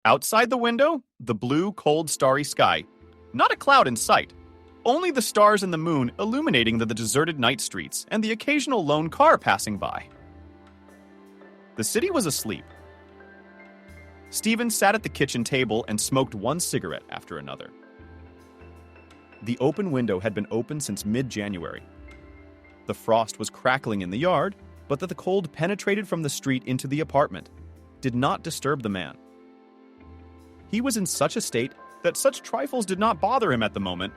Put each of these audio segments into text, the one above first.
Outside the window, the blue, cold, starry sky. Not a cloud in sight. Only the stars and the moon illuminating the deserted night streets and the occasional lone car passing by. The city was asleep. Stephen sat at the kitchen table and smoked one cigarette after another. The open window had been open since mid-January. The frost was crackling in the yard, but that the cold penetrated from the street into the apartment did not disturb the man. He was in such a state that such trifles did not bother him at the moment.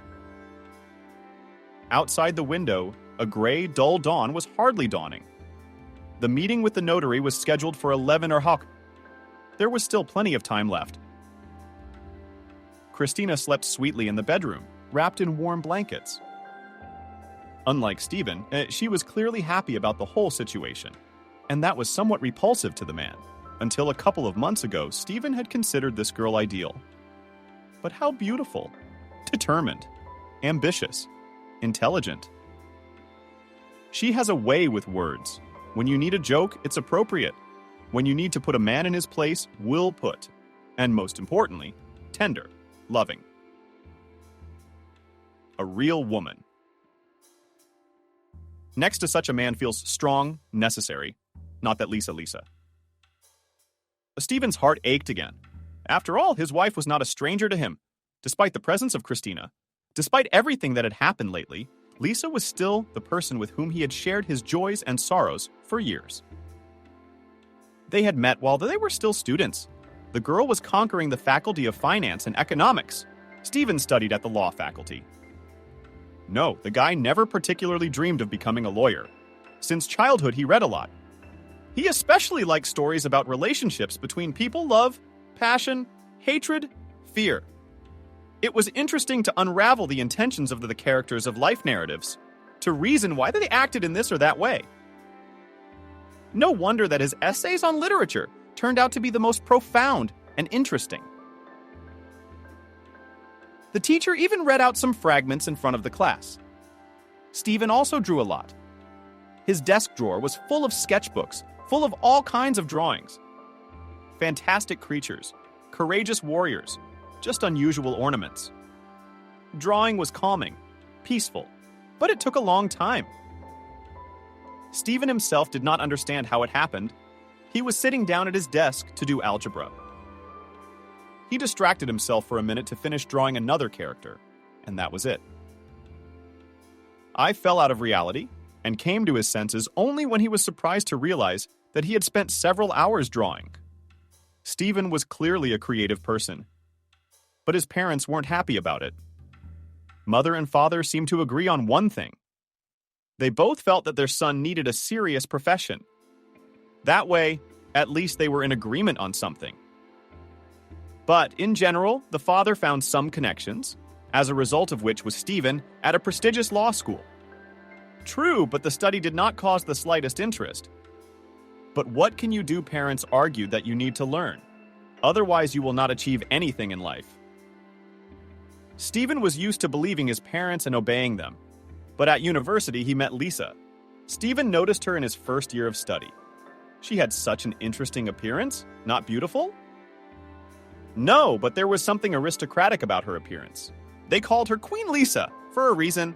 Outside the window, a gray, dull dawn was hardly dawning. The meeting with the notary was scheduled for 11 o'clock. There was still plenty of time left. Christina slept sweetly in the bedroom, wrapped in warm blankets. Unlike Stephen, she was clearly happy about the whole situation, and that was somewhat repulsive to the man. Until a couple of months ago, Stephen had considered this girl ideal. But how beautiful, determined, ambitious, intelligent. She has a way with words. When you need a joke, it's appropriate. When you need to put a man in his place, will put. And most importantly, tender, loving. A real woman. Next to such a man feels strong, necessary. Not that Lisa. Stephen's heart ached again. After all, his wife was not a stranger to him. Despite the presence of Christina, despite everything that had happened lately, Lisa was still the person with whom he had shared his joys and sorrows for years. They had met while they were still students. The girl was conquering the faculty of finance and economics. Stephen studied at the law faculty. No, the guy never particularly dreamed of becoming a lawyer. Since childhood, he read a lot. He especially liked stories about relationships between people, love, passion, hatred, fear. It was interesting to unravel the intentions of the characters of life narratives, to reason why they acted in this or that way. No wonder that his essays on literature turned out to be the most profound and interesting. The teacher even read out some fragments in front of the class. Stephen also drew a lot. His desk drawer was full of sketchbooks, full of all kinds of drawings. Fantastic creatures, courageous warriors, just unusual ornaments. Drawing was calming, peaceful, but it took a long time. Stephen himself did not understand how it happened. He was sitting down at his desk to do algebra. He distracted himself for a minute to finish drawing another character, and that was it. I fell out of reality and came to his senses only when he was surprised to realize that he had spent several hours drawing. Stephen was clearly a creative person, but his parents weren't happy about it. Mother and father seemed to agree on one thing. They both felt that their son needed a serious profession. That way, at least they were in agreement on something. But, in general, the father found some connections, as a result of which was Stephen at a prestigious law school. True, but the study did not cause the slightest interest. But what can you do? Parents argued that you need to learn. Otherwise, you will not achieve anything in life. Stephen was used to believing his parents and obeying them. But at university, he met Lisa. Stephen noticed her in his first year of study. She had such an interesting appearance, not beautiful? No, but there was something aristocratic about her appearance. They called her Queen Lisa, for a reason.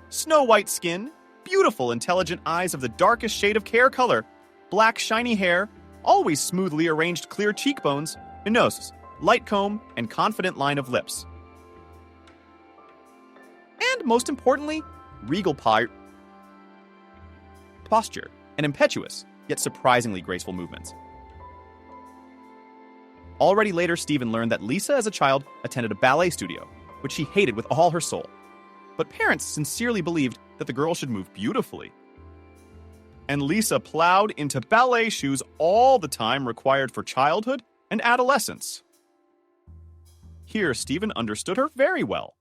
Snow-white skin, beautiful, intelligent eyes of the darkest shade of hair color, black, shiny hair, always smoothly arranged clear cheekbones, a nose, light comb, and confident line of lips. And, most importantly, regal posture and impetuous, yet surprisingly graceful movements. Already later, Stephen learned that Lisa, as a child, attended a ballet studio, which she hated with all her soul. But parents sincerely believed that the girl should move beautifully. And Lisa plowed into ballet shoes all the time required for childhood and adolescence. Here, Stephen understood her very well.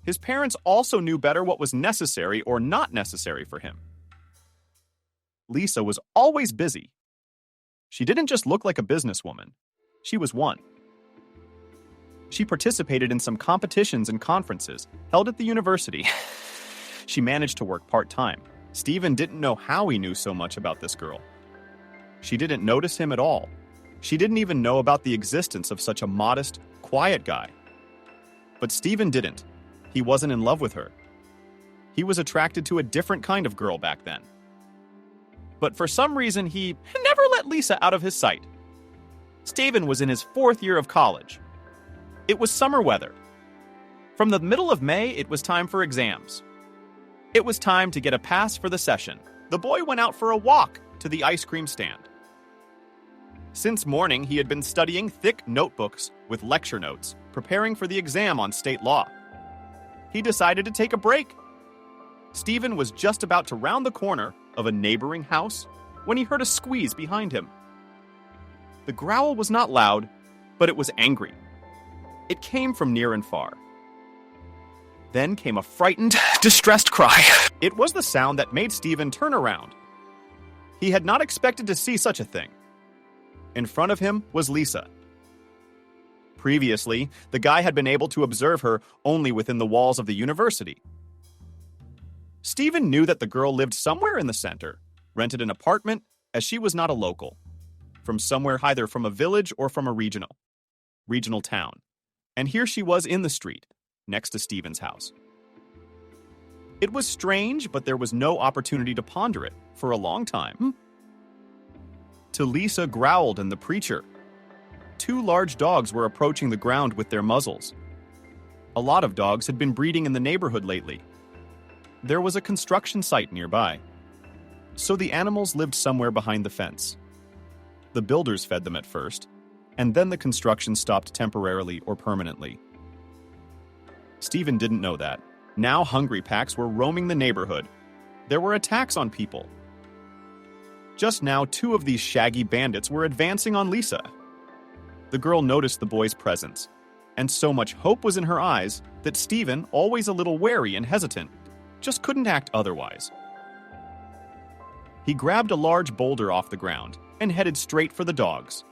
His parents also knew better what was necessary or not necessary for him. Lisa was always busy. She didn't just look like a businesswoman. She was one. She participated in some competitions and conferences held at the university. She managed to work part-time. Stephen didn't know how he knew so much about this girl. She didn't notice him at all. She didn't even know about the existence of such a modest, quiet guy. But Stephen didn't. He wasn't in love with her. He was attracted to a different kind of girl back then. But for some reason, he never let Lisa out of his sight. Stephen was in his 4th year of college. It was summer weather. From the middle of May, it was time for exams. It was time to get a pass for the session. The boy went out for a walk to the ice cream stand. Since morning, he had been studying thick notebooks with lecture notes, preparing for the exam on state law. He decided to take a break. Stephen was just about to round the corner of a neighboring house when he heard a squeeze behind him. The growl was not loud, but it was angry. It came from near and far. Then came a frightened, distressed cry. It was the sound that made Stephen turn around. He had not expected to see such a thing. In front of him was Lisa. Previously, the guy had been able to observe her only within the walls of the university. Stephen knew that the girl lived somewhere in the center, rented an apartment, as she was not a local, from somewhere either from a village or from a regional town. And here she was in the street, next to Stephen's house. It was strange, but there was no opportunity to ponder it for a long time. Lisa growled and the preacher. 2 large dogs were approaching the ground with their muzzles. A lot of dogs had been breeding in the neighborhood lately. There was a construction site nearby, so the animals lived somewhere behind the fence. The builders fed them at first, and then the construction stopped temporarily or permanently. Stephen didn't know that. Now hungry packs were roaming the neighborhood. There were attacks on people. Just now, 2 of these shaggy bandits were advancing on Lisa. The girl noticed the boy's presence, and so much hope was in her eyes that Stephen, always a little wary and hesitant, just couldn't act otherwise. He grabbed a large boulder off the ground and headed straight for the dogs.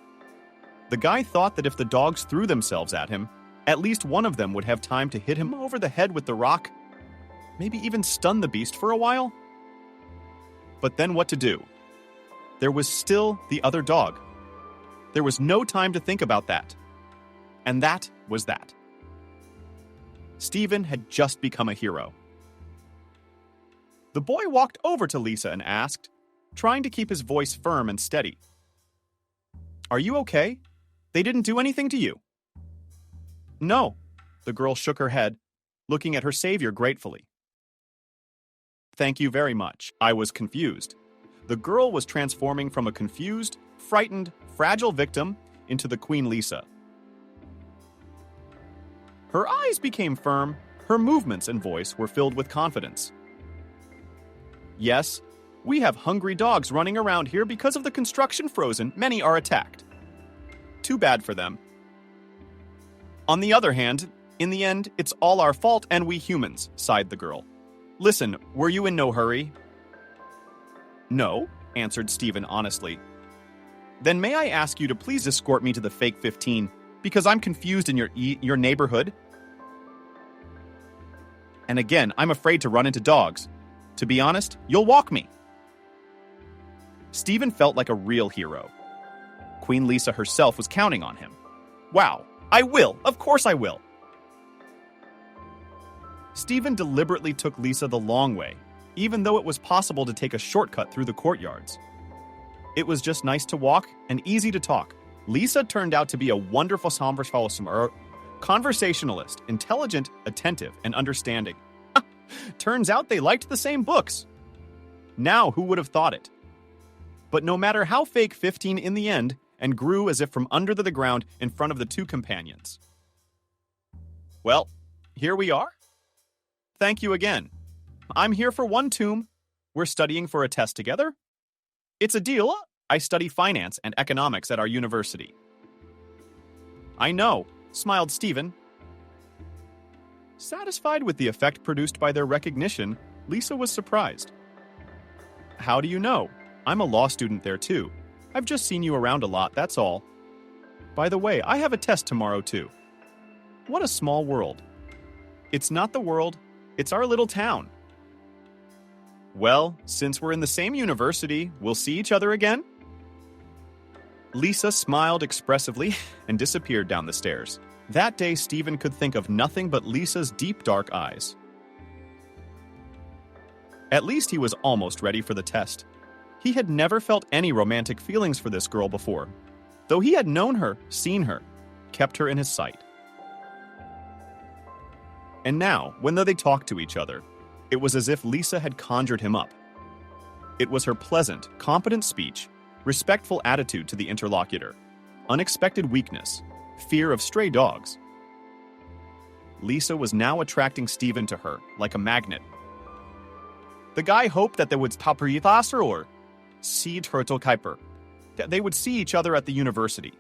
The guy thought that if the dogs threw themselves at him, at least one of them would have time to hit him over the head with the rock, maybe even stun the beast for a while. But then what to do? There was still the other dog. There was no time to think about that. And that was that. Stephen had just become a hero. The boy walked over to Lisa and asked, trying to keep his voice firm and steady, "Are you okay? They didn't do anything to you?" "No," the girl shook her head, looking at her savior gratefully. "Thank you very much. I was confused." The girl was transforming from a confused, frightened, fragile victim into the Queen Lisa. Her eyes became firm, her movements and voice were filled with confidence. "Yes, we have hungry dogs running around here because of the construction frozen. Many are attacked. Too bad for them. On the other hand, in the end, it's all our fault and we humans," sighed the girl. "Listen, were you in no hurry?" "No," answered Stephen honestly. "Then may I ask you to please escort me to the fake 15, because I'm confused in your neighborhood? And again, I'm afraid to run into dogs. To be honest, you'll walk me." Stephen felt like a real hero. Queen Lisa herself was counting on him. "Wow, I will! Of course I will!" Stephen deliberately took Lisa the long way, even though it was possible to take a shortcut through the courtyards. It was just nice to walk and easy to talk. Lisa turned out to be a wonderful conversationalist, intelligent, attentive, and understanding. Turns out they liked the same books. Now, who would have thought it? But no matter how fake 15 in the end, and grew as if from under the ground in front of the 2 companions. Well, here we are. Thank you again. I'm here for one tomb. We're studying for a test together. It's a deal. I study finance and economics at our university. I know, smiled Stephen. Satisfied with the effect produced by their recognition, Lisa was surprised. How do you know? I'm a law student there too. I've just seen you around a lot, that's all. By the way, I have a test tomorrow too. What a small world. It's not the world, it's our little town. Well, since we're in the same university, we'll see each other again? Lisa smiled expressively and disappeared down the stairs. That day, Stephen could think of nothing but Lisa's deep, dark eyes. At least he was almost ready for the test. He had never felt any romantic feelings for this girl before, though he had known her, seen her, kept her in his sight. And now, when they talked to each other, it was as if Lisa had conjured him up. It was her pleasant, competent speech, respectful attitude to the interlocutor, unexpected weakness, fear of stray dogs. Lisa was now attracting Stephen to her like a magnet. The guy hoped that they would paprikaser or sea turtle kuiper. They would see each other at the university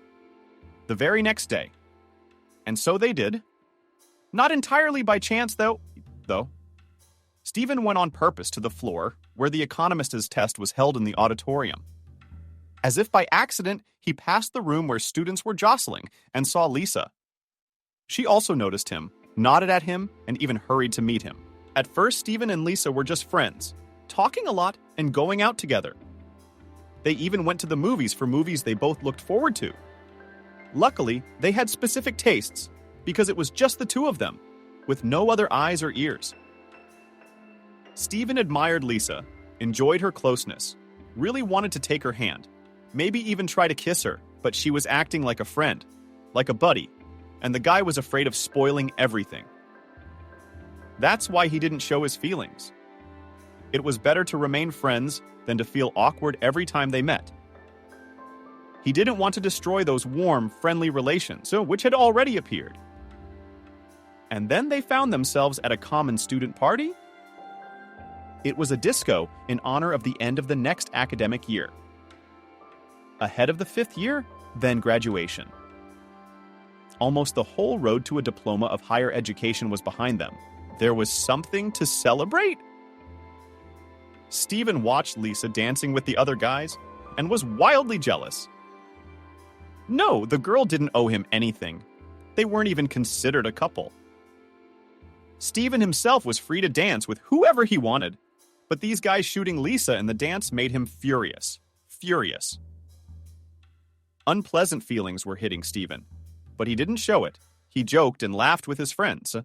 the very next day. And so they did. Not entirely by chance, though. Stephen went on purpose to the floor where the economist's test was held in the auditorium. As if by accident, he passed the room where students were jostling and saw Lisa. She also noticed him, nodded at him, and even hurried to meet him. At first, Stephen and Lisa were just friends, talking a lot and going out together. They even went to the movies for movies they both looked forward to. Luckily, they had specific tastes, because it was just the two of them, with no other eyes or ears. Stephen admired Lisa, enjoyed her closeness, really wanted to take her hand, maybe even try to kiss her, but she was acting like a friend, like a buddy, and the guy was afraid of spoiling everything. That's why he didn't show his feelings. It was better to remain friends than to feel awkward every time they met. He didn't want to destroy those warm, friendly relations, which had already appeared. And then they found themselves at a common student party? It was a disco in honor of the end of the next academic year. Ahead of the 5th year, then graduation. Almost the whole road to a diploma of higher education was behind them. There was something to celebrate. Stephen watched Lisa dancing with the other guys and was wildly jealous. No, the girl didn't owe him anything. They weren't even considered a couple. Stephen himself was free to dance with whoever he wanted, but these guys shooting Lisa in the dance made him furious. Furious. Unpleasant feelings were hitting Stephen, but he didn't show it. He joked and laughed with his friends.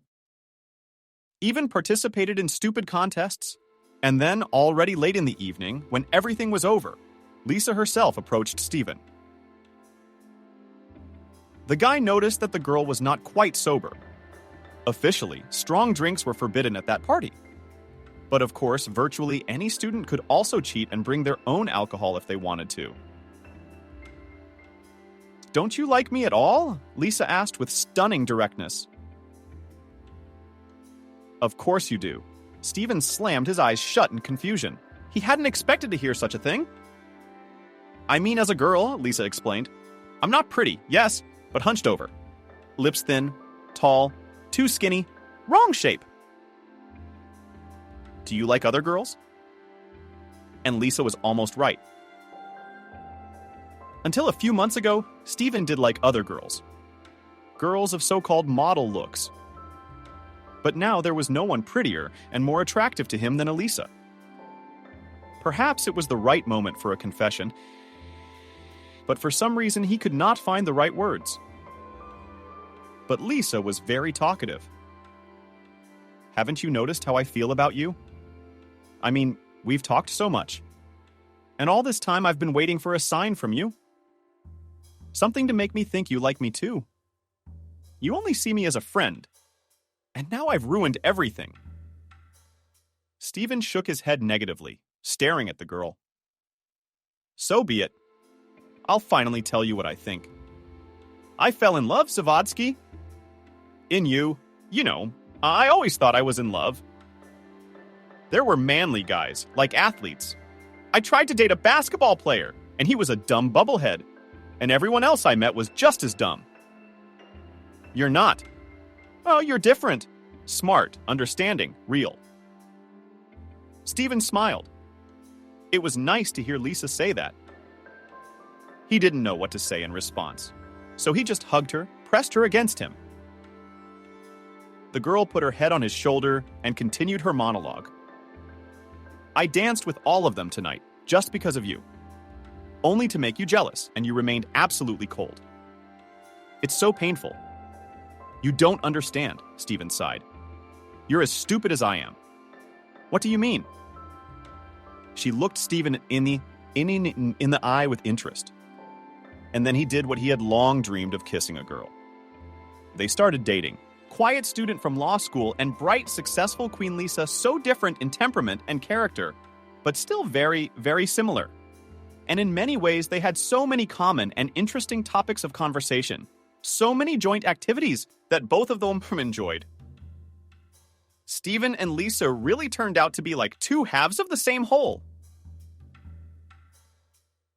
Even participated in stupid contests. And then, already late in the evening, when everything was over, Lisa herself approached Stephen. The guy noticed that the girl was not quite sober. Officially, strong drinks were forbidden at that party. But of course, virtually any student could also cheat and bring their own alcohol if they wanted to. "Don't you like me at all?" Lisa asked with stunning directness. "Of course you do." Stephen slammed his eyes shut in confusion. He hadn't expected to hear such a thing. "I mean as a girl," Lisa explained. "I'm not pretty, yes, but hunched over. Lips thin, tall, too skinny, wrong shape." "Do you like other girls?" And Lisa was almost right. Until a few months ago, Stephen did like other girls. Girls of so-called model looks. But now there was no one prettier and more attractive to him than Elisa. Perhaps it was the right moment for a confession, but for some reason he could not find the right words. But Lisa was very talkative. "Haven't you noticed how I feel about you? I mean, we've talked so much. And all this time I've been waiting for a sign from you. Something to make me think you like me too. You only see me as a friend. And now I've ruined everything." Stephen shook his head negatively, staring at the girl. "So be it. I'll finally tell you what I think. I fell in love, Zavodsky. In you. You know, I always thought I was in love. There were manly guys, like athletes. I tried to date a basketball player, and he was a dumb bubblehead. And everyone else I met was just as dumb. You're not. Oh, you're different. Smart, understanding, real." Stephen smiled. It was nice to hear Lisa say that. He didn't know what to say in response, so he just hugged her, pressed her against him. The girl put her head on his shoulder and continued her monologue. "I danced with all of them tonight, just because of you. only to make you jealous, and you remained absolutely cold. It's so painful. You don't understand, Stephen sighed. You're as stupid as I am. What do you mean? She looked Stephen in the eye with interest. And then he did what he had long dreamed of kissing a girl. They started dating. Quiet student from law school and bright, successful Queen Lisa, so different in temperament and character, but still very, very similar. And in many ways, they had so many common and interesting topics of conversation, so many joint activities that both of them enjoyed. Stephen and Lisa really turned out to be like two halves of the same whole.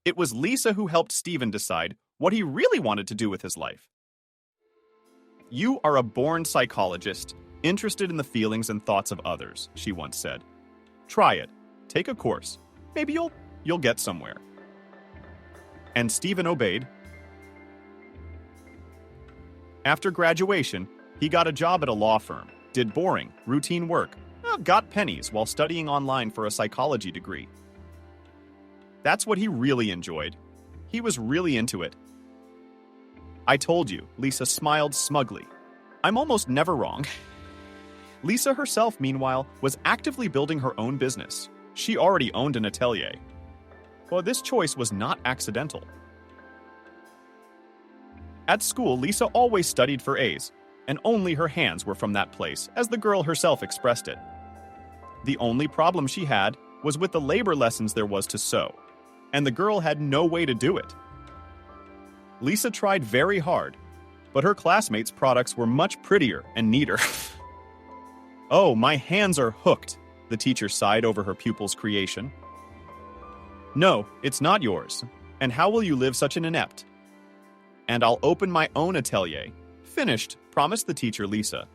It was Lisa who helped Stephen decide what he really wanted to do with his life. You are a born psychologist, interested in the feelings and thoughts of others, she once said. Try it. Take a course. Maybe you'll get somewhere. And Stephen obeyed. After graduation, he got a job at a law firm, did boring, routine work, got pennies while studying online for a psychology degree. That's what he really enjoyed. He was really into it. I told you, Lisa smiled smugly. I'm almost never wrong. Lisa herself, meanwhile, was actively building her own business. She already owned an atelier. Well, this choice was not accidental. At school, Lisa always studied for A's, and only her hands were from that place, as the girl herself expressed it. The only problem she had was with the labor lessons there was to sew, and the girl had no way to do it. Lisa tried very hard, but her classmates' products were much prettier and neater. Oh, my hands are hooked, the teacher sighed over her pupil's creation. No, it's not yours. And how will you live such an inept? And I'll open my own atelier. Finished, promised the teacher Lisa.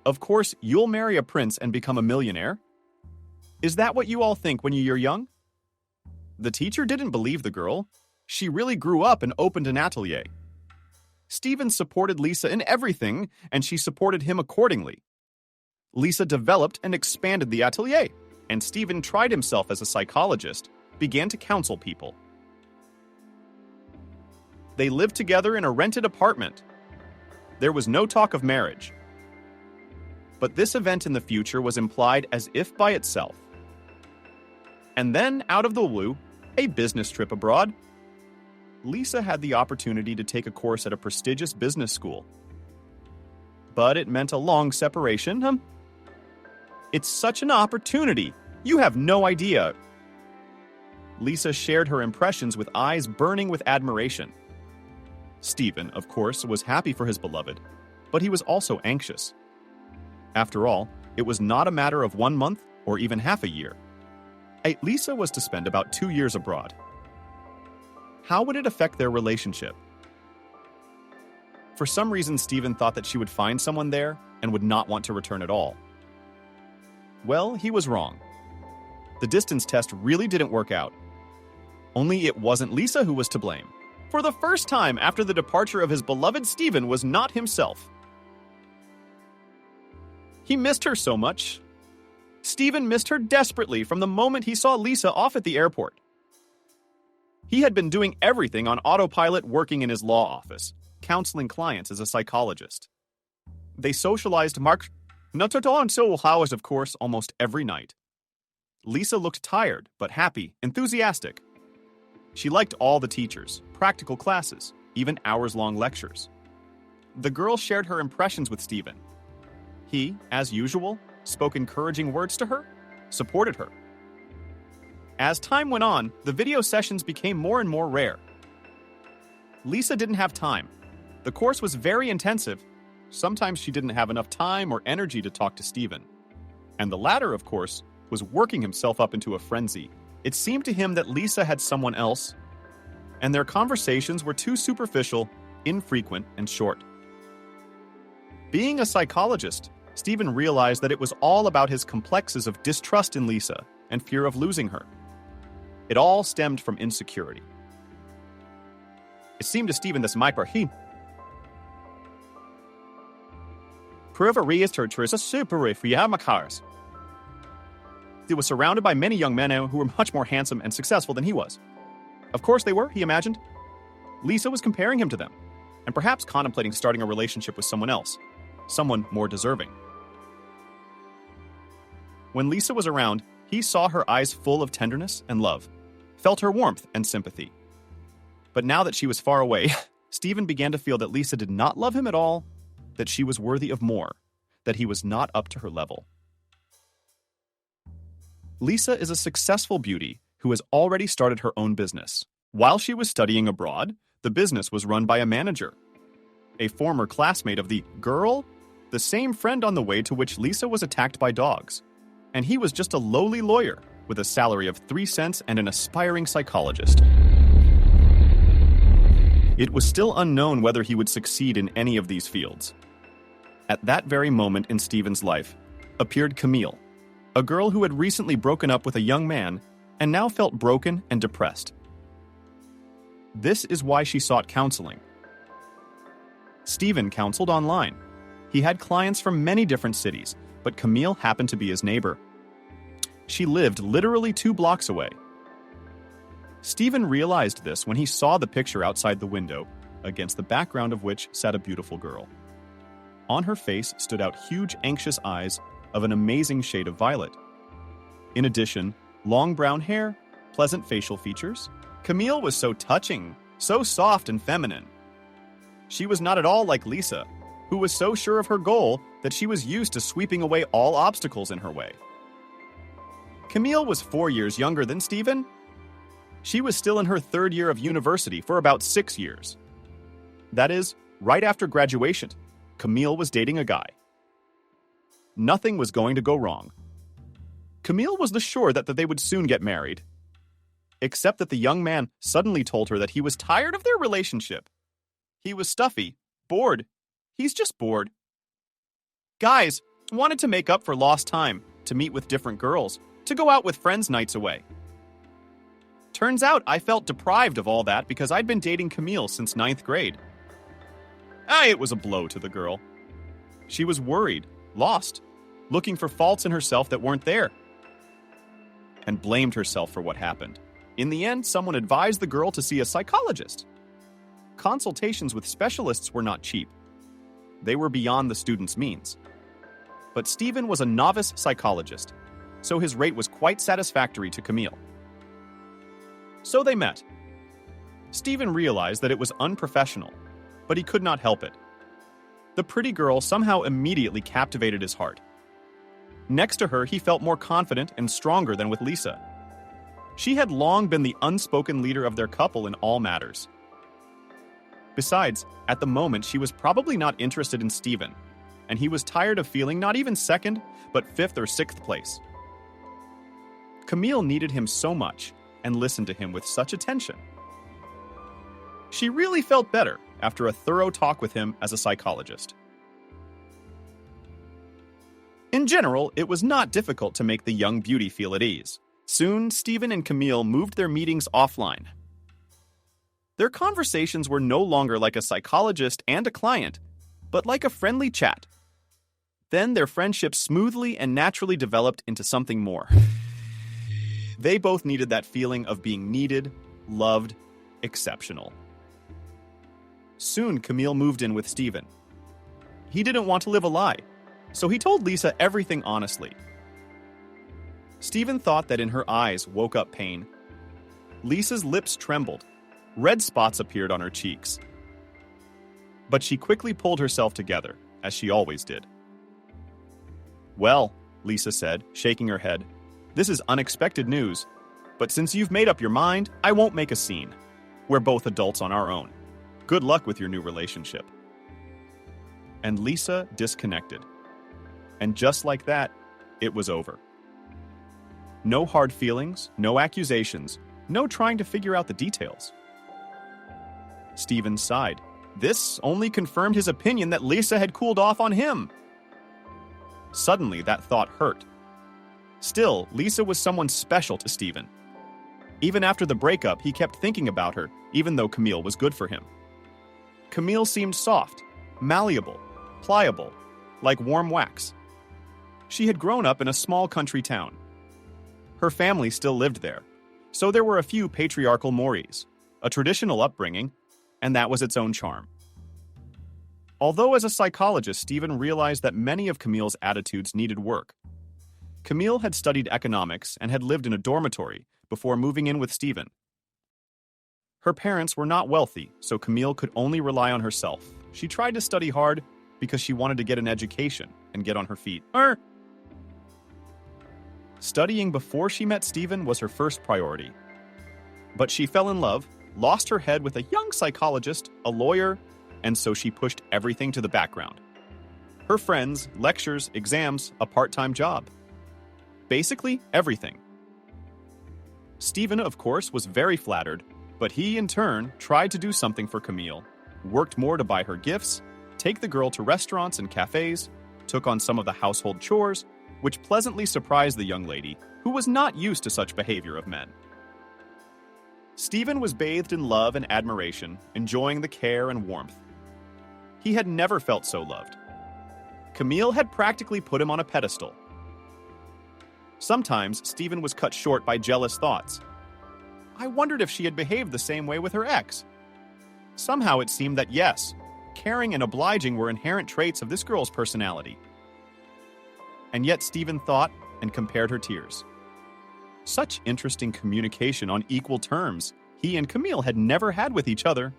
Of course, you'll marry a prince and become a millionaire? Is that what you all think when you're young? The teacher didn't believe the girl. She really grew up and opened an atelier. Stephen supported Lisa in everything, and she supported him accordingly. Lisa developed and expanded the atelier, and Stephen tried himself as a psychologist, began to counsel people. They lived together in a rented apartment. There was no talk of marriage. But this event in the future was implied as if by itself. And then, out of the blue, a business trip abroad. Lisa had the opportunity to take a course at a prestigious business school. But it meant a long separation. It's such an opportunity. You have no idea. Lisa shared her impressions with eyes burning with admiration. Stephen, of course, was happy for his beloved, but he was also anxious. After all, it was not a matter of 1 month or even half a year. Lisa was to spend about 2 years abroad. How would it affect their relationship? For some reason, Stephen thought that she would find someone there and would not want to return at all. Well, he was wrong. The distance test really didn't work out. Only it wasn't Lisa who was to blame. For the first time after the departure of his beloved Stephen was not himself. He missed her so much. Stephen missed her desperately from the moment he saw Lisa off at the airport. He had been doing everything on autopilot, working in his law office, counseling clients as a psychologist. They socialized not hours, of course, almost every night. Lisa looked tired, but happy, enthusiastic. She liked all the teachers, practical classes, even hours-long lectures. The girl shared her impressions with Stephen. He, as usual, spoke encouraging words to her, supported her. As time went on, the video sessions became more and more rare. Lisa didn't have time. The course was very intensive. Sometimes she didn't have enough time or energy to talk to Stephen. And the latter, of course, was working himself up into a frenzy. It seemed to him that Lisa had someone else, and their conversations were too superficial, infrequent, and short. Being a psychologist, Stephen realized that it was all about his complexes of distrust in Lisa and fear of losing her. It all stemmed from insecurity. It seemed to Stephen this might be prove a researcher is a super if we have cars. He was surrounded by many young men who were much more handsome and successful than he was. Of course they were, he imagined. Lisa was comparing him to them, and perhaps contemplating starting a relationship with someone else, someone more deserving. When Lisa was around, he saw her eyes full of tenderness and love, felt her warmth and sympathy. But now that she was far away, Stephen began to feel that Lisa did not love him at all, that she was worthy of more, that he was not up to her level. Lisa is a successful beauty who has already started her own business. While she was studying abroad, the business was run by a manager, a former classmate of the girl, the same friend on the way to which Lisa was attacked by dogs. And he was just a lowly lawyer with a salary of 3 cents and an aspiring psychologist. It was still unknown whether he would succeed in any of these fields. At that very moment in Stephen's life appeared Camille, a girl who had recently broken up with a young man and now felt broken and depressed. This is why she sought counseling. Stephen counseled online. He had clients from many different cities, but Camille happened to be his neighbor. She lived literally 2 blocks away. Stephen realized this when he saw the picture outside the window, against the background of which sat a beautiful girl. On her face stood out huge, anxious eyes of an amazing shade of violet. In addition, long brown hair, pleasant facial features. Camille was so touching, so soft and feminine. She was not at all like Lisa, who was so sure of her goal that she was used to sweeping away all obstacles in her way. Camille was 4 years younger than Stephen. She was still in her 3rd year of university for about 6 years. That is, right after graduation, Camille was dating a guy. Nothing was going to go wrong. Camille was sure that they would soon get married. Except that the young man suddenly told her that he was tired of their relationship. He was stuffy, bored. He's just bored. Guys wanted to make up for lost time, to meet with different girls, to go out with friends nights away. Turns out I felt deprived of all that because I'd been dating Camille since 9th grade. It was a blow to the girl. She was worried, lost, looking for faults in herself that weren't there, and blamed herself for what happened. In the end, someone advised the girl to see a psychologist. Consultations with specialists were not cheap. They were beyond the student's means. But Stephen was a novice psychologist, so his rate was quite satisfactory to Camille. So they met. Stephen realized that it was unprofessional, but he could not help it. The pretty girl somehow immediately captivated his heart. Next to her, he felt more confident and stronger than with Lisa. She had long been the unspoken leader of their couple in all matters. Besides, at the moment, she was probably not interested in Stephen, and he was tired of feeling not even 2nd, but 5th or 6th place. Camille needed him so much and listened to him with such attention. She really felt better after a thorough talk with him as a psychologist. In general, it was not difficult to make the young beauty feel at ease. Soon, Stephen and Camille moved their meetings offline. Their conversations were no longer like a psychologist and a client, but like a friendly chat. Then their friendship smoothly and naturally developed into something more. They both needed that feeling of being needed, loved, exceptional. Soon, Camille moved in with Stephen. He didn't want to live a lie, so he told Lisa everything honestly. Stephen thought that in her eyes woke up pain. Lisa's lips trembled. Red spots appeared on her cheeks. But she quickly pulled herself together, as she always did. "Well," Lisa said, shaking her head, "this is unexpected news. But since you've made up your mind, I won't make a scene. We're both adults on our own. Good luck with your new relationship." And Lisa disconnected. And just like that, it was over. No hard feelings, no accusations, no trying to figure out the details. Stephen sighed. This only confirmed his opinion that Lisa had cooled off on him. Suddenly, that thought hurt. Still, Lisa was someone special to Stephen. Even after the breakup, he kept thinking about her, even though Camille was good for him. Camille seemed soft, malleable, pliable, like warm wax. She had grown up in a small country town. Her family still lived there, So there were a few patriarchal mores, a traditional upbringing, and that was its own charm. Although as a psychologist, Stephen realized that many of Camille's attitudes needed work. Camille had studied economics and had lived in a dormitory before moving in with Stephen. Her parents were not wealthy, so Camille could only rely on herself. She tried to study hard because she wanted to get an education and get on her feet. Studying before she met Stephen was her first priority. But she fell in love, lost her head with a young psychologist, a lawyer, and so she pushed everything to the background. Her friends, lectures, exams, a part-time job. Basically, everything. Stephen, of course, was very flattered, but he, in turn, tried to do something for Camille, worked more to buy her gifts, take the girl to restaurants and cafes, took on some of the household chores, which pleasantly surprised the young lady, who was not used to such behavior of men. Stephen was bathed in love and admiration, enjoying the care and warmth. He had never felt so loved. Camille had practically put him on a pedestal. Sometimes Stephen was cut short by jealous thoughts. I wondered if she had behaved the same way with her ex. Somehow it seemed that yes, caring and obliging were inherent traits of this girl's personality. And yet Stephen thought and compared her tears. Such interesting communication on equal terms he and Camille had never had with each other.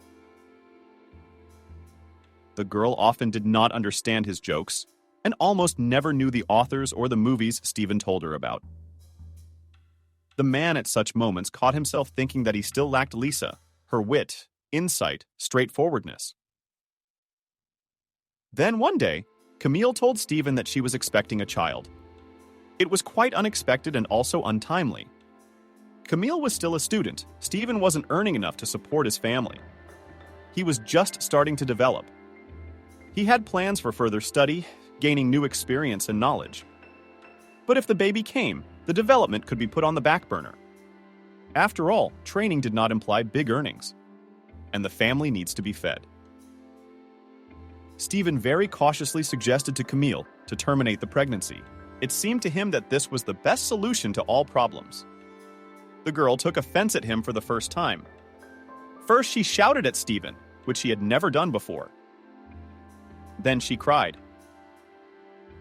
The girl often did not understand his jokes and almost never knew the authors or the movies Stephen told her about. The man at such moments caught himself thinking that he still lacked Lisa, her wit, insight, straightforwardness. Then one day, Camille told Stephen that she was expecting a child. It was quite unexpected and also untimely. Camille was still a student. Stephen wasn't earning enough to support his family. He was just starting to develop. He had plans for further study, gaining new experience and knowledge. But if the baby came, the development could be put on the back burner. After all, training did not imply big earnings, and the family needs to be fed. Stephen very cautiously suggested to Camille to terminate the pregnancy. It seemed to him that this was the best solution to all problems. The girl took offense at him for the first time. First, she shouted at Stephen, which she had never done before. Then she cried.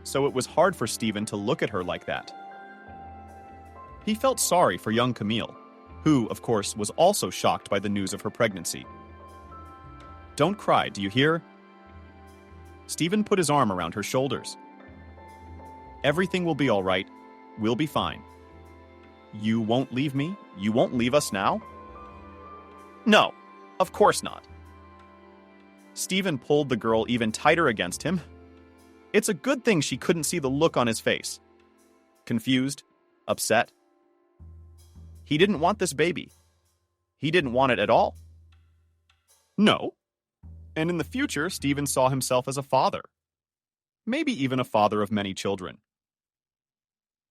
So it was hard for Stephen to look at her like that. He felt sorry for young Camille, who, of course, was also shocked by the news of her pregnancy. Don't cry, do you hear? Stephen put his arm around her shoulders. Everything will be all right. We'll be fine. You won't leave me? You won't leave us now? No, of course not. Stephen pulled the girl even tighter against him. It's a good thing she couldn't see the look on his face. Confused, upset. He didn't want this baby. He didn't want it at all. No. And in the future, Stephen saw himself as a father. Maybe even a father of many children.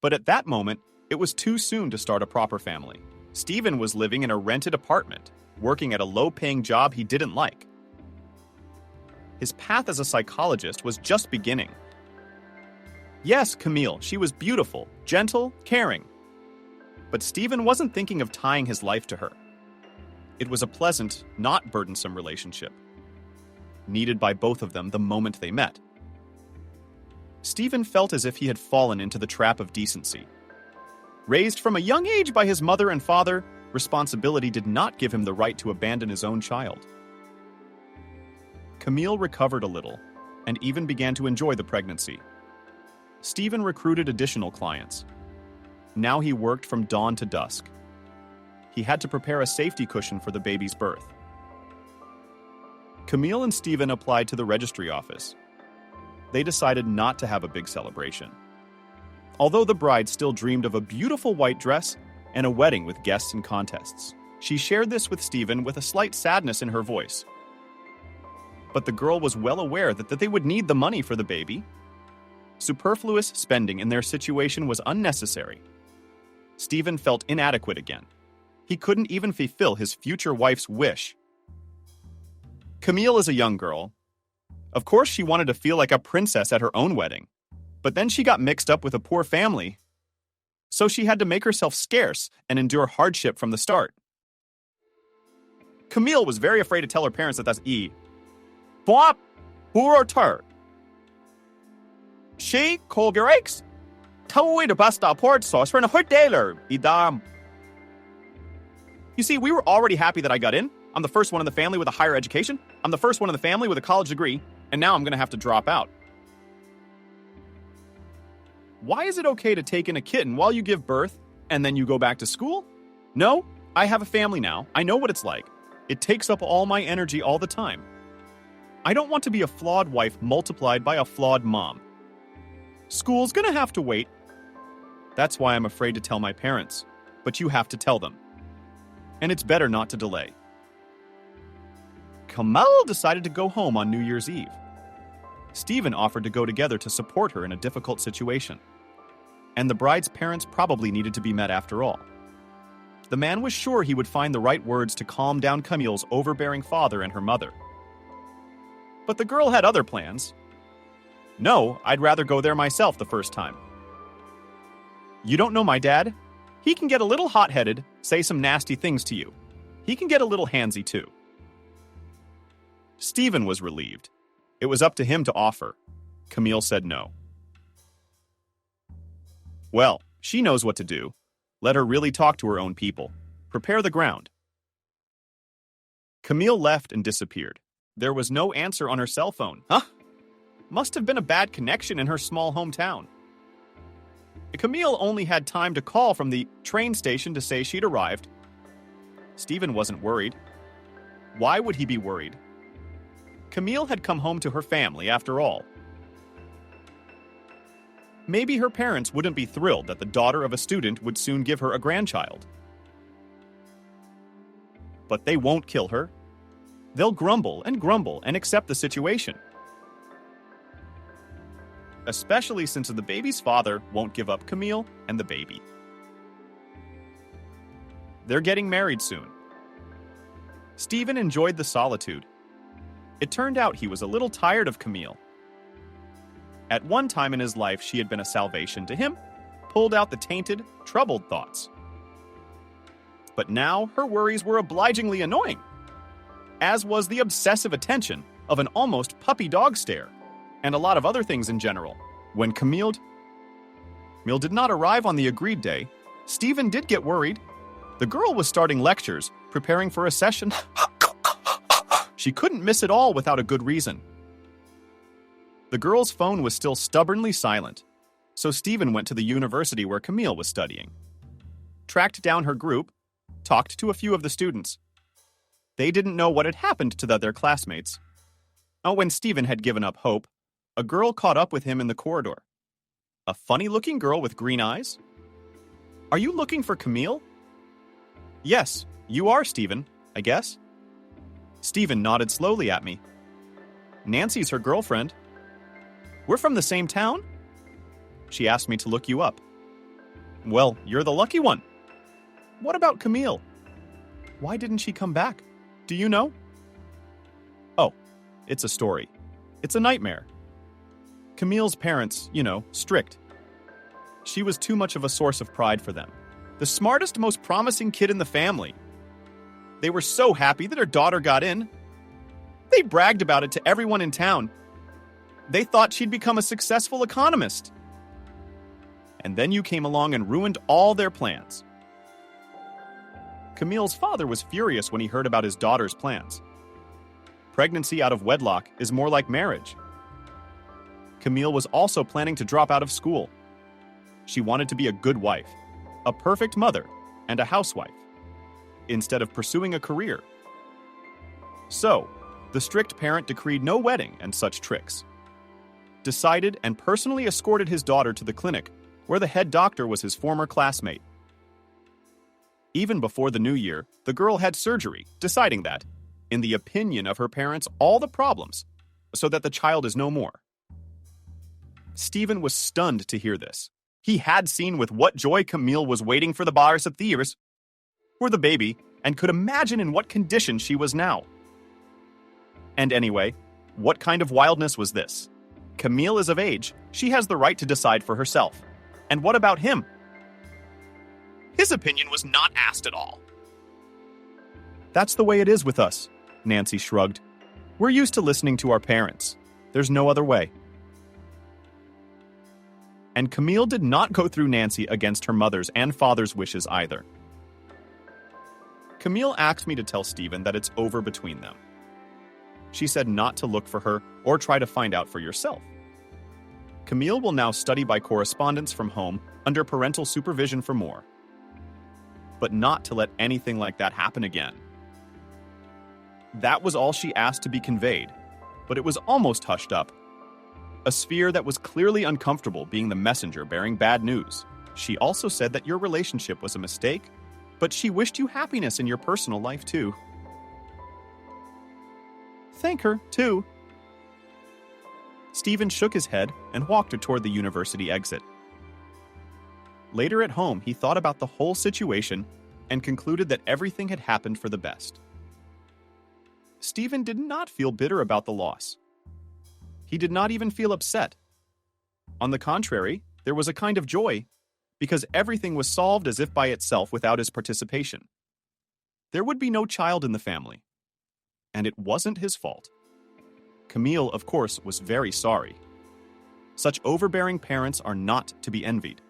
But at that moment, it was too soon to start a proper family. Stephen was living in a rented apartment, working at a low-paying job he didn't like. His path as a psychologist was just beginning. Yes, Camille, she was beautiful, gentle, caring. But Stephen wasn't thinking of tying his life to her. It was a pleasant, not burdensome relationship, needed by both of them the moment they met. Stephen felt as if he had fallen into the trap of decency. Raised from a young age by his mother and father, responsibility did not give him the right to abandon his own child. Camille recovered a little, and even began to enjoy the pregnancy. Stephen recruited additional clients. Now he worked from dawn to dusk. He had to prepare a safety cushion for the baby's birth. Camille and Stephen applied to the registry office. They decided not to have a big celebration. Although the bride still dreamed of a beautiful white dress and a wedding with guests and contests. She shared this with Stephen with a slight sadness in her voice. But the girl was well aware that they would need the money for the baby. Superfluous spending in their situation was unnecessary. Stephen felt inadequate again. He couldn't even fulfill his future wife's wish. Camille is a young girl. Of course she wanted to feel like a princess at her own wedding. But then she got mixed up with a poor family. so she had to make herself scarce and endure hardship from the start. Camille was very afraid to tell her parents that that's E. Boap, huror She colgerex. Tawi de basta port sauce for a hoteler, idam. You see, we were already happy that I got in. I'm the first one in the family with a higher education. I'm the first one in the family with a college degree. And now I'm going to have to drop out. Why is it okay to take in a kitten while you give birth and then you go back to school? No, I have a family now. I know what it's like. It takes up all my energy all the time. I don't want to be a flawed wife multiplied by a flawed mom. School's going to have to wait. That's why I'm afraid to tell my parents. But you have to tell them. And it's better not to delay. Kamal decided to go home on New Year's Eve. Stephen offered to go together to support her in a difficult situation. And the bride's parents probably needed to be met after all. The man was sure he would find the right words to calm down Camille's overbearing father and her mother. But the girl had other plans. No, I'd rather go there myself the first time. You don't know my dad? He can get a little hot-headed, say some nasty things to you. He can get a little handsy too. Stephen was relieved. It was up to him to offer. Camille said no. Well, she knows what to do. Let her really talk to her own people. Prepare the ground. Camille left and disappeared. There was no answer on her cell phone. Huh? Must have been a bad connection in her small hometown. Camille only had time to call from the train station to say she'd arrived. Stephen wasn't worried. Why would he be worried? Camille had come home to her family after all. Maybe her parents wouldn't be thrilled that the daughter of a student would soon give her a grandchild. But they won't kill her. They'll grumble and accept the situation. Especially since the baby's father won't give up Camille and the baby. They're getting married soon. Stephen enjoyed the solitude. It turned out he was a little tired of Camille. At one time in his life, she had been a salvation to him, pulled out the tainted, troubled thoughts. But now her worries were obligingly annoying, as was the obsessive attention of an almost puppy dog stare, and a lot of other things in general. When Camille did not arrive on the agreed day, Stephen did get worried. The girl was starting lectures, preparing for a session. She couldn't miss it all without a good reason. The girl's phone was still stubbornly silent, so Stephen went to the university where Camille was studying. Tracked down her group, talked to a few of the students. They didn't know what had happened to the other classmates. When Stephen had given up hope, a girl caught up with him in the corridor. A funny-looking girl with green eyes? Are you looking for Camille? Yes, you are, Stephen, I guess. Stephen nodded slowly at me. Nancy's her girlfriend. We're from the same town? She asked me to look you up. Well, you're the lucky one. What about Camille? Why didn't she come back? Do you know? Oh, it's a story. It's a nightmare. Camille's parents, strict. She was too much of a source of pride for them. The smartest, most promising kid in the family. They were so happy that her daughter got in. They bragged about it to everyone in town. They thought she'd become a successful economist. And then you came along and ruined all their plans. Camille's father was furious when he heard about his daughter's plans. Pregnancy out of wedlock is more like marriage. Camille was also planning to drop out of school. She wanted to be a good wife, a perfect mother, and a housewife, instead of pursuing a career. So, the strict parent decreed no wedding and such tricks. Decided and personally escorted his daughter to the clinic, where the head doctor was his former classmate. Even before the new year, the girl had surgery, deciding that, in the opinion of her parents, all the problems, so that the child is no more. Stephen was stunned to hear this. He had seen with what joy Camille was waiting for the bars of Thiers, for the baby, and could imagine in what condition she was now. And anyway, what kind of wildness was this? Camille is of age. She has the right to decide for herself. And what about him? His opinion was not asked at all. That's the way it is with us, Nancy shrugged. We're used to listening to our parents. There's no other way. And Camille did not go through Nancy against her mother's and father's wishes either. Camille asked me to tell Stephen that it's over between them. She said not to look for her or try to find out for yourself. Camille will now study by correspondence from home under parental supervision for more. But not to let anything like that happen again. That was all she asked to be conveyed, but it was almost hushed up. A sphere that was clearly uncomfortable being the messenger bearing bad news. She also said that your relationship was a mistake, but she wished you happiness in your personal life too. Thank her, too. Stephen shook his head and walked toward the university exit. Later at home, he thought about the whole situation and concluded that everything had happened for the best. Stephen did not feel bitter about the loss. He did not even feel upset. On the contrary, there was a kind of joy, because everything was solved as if by itself without his participation. There would be no child in the family. And it wasn't his fault. Camille, of course, was very sorry. Such overbearing parents are not to be envied.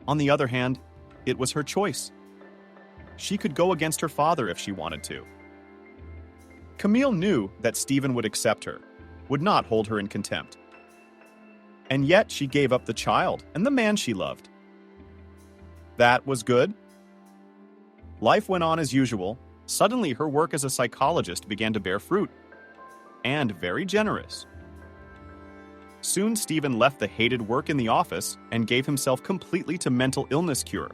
On the other hand, it was her choice. She could go against her father if she wanted to. Camille knew that Stephen would accept her, would not hold her in contempt. And yet she gave up the child and the man she loved. That was good. Life went on as usual. Suddenly her work as a psychologist began to bear fruit. And very generous. Soon Stephen left the hated work in the office and gave himself completely to mental illness cure.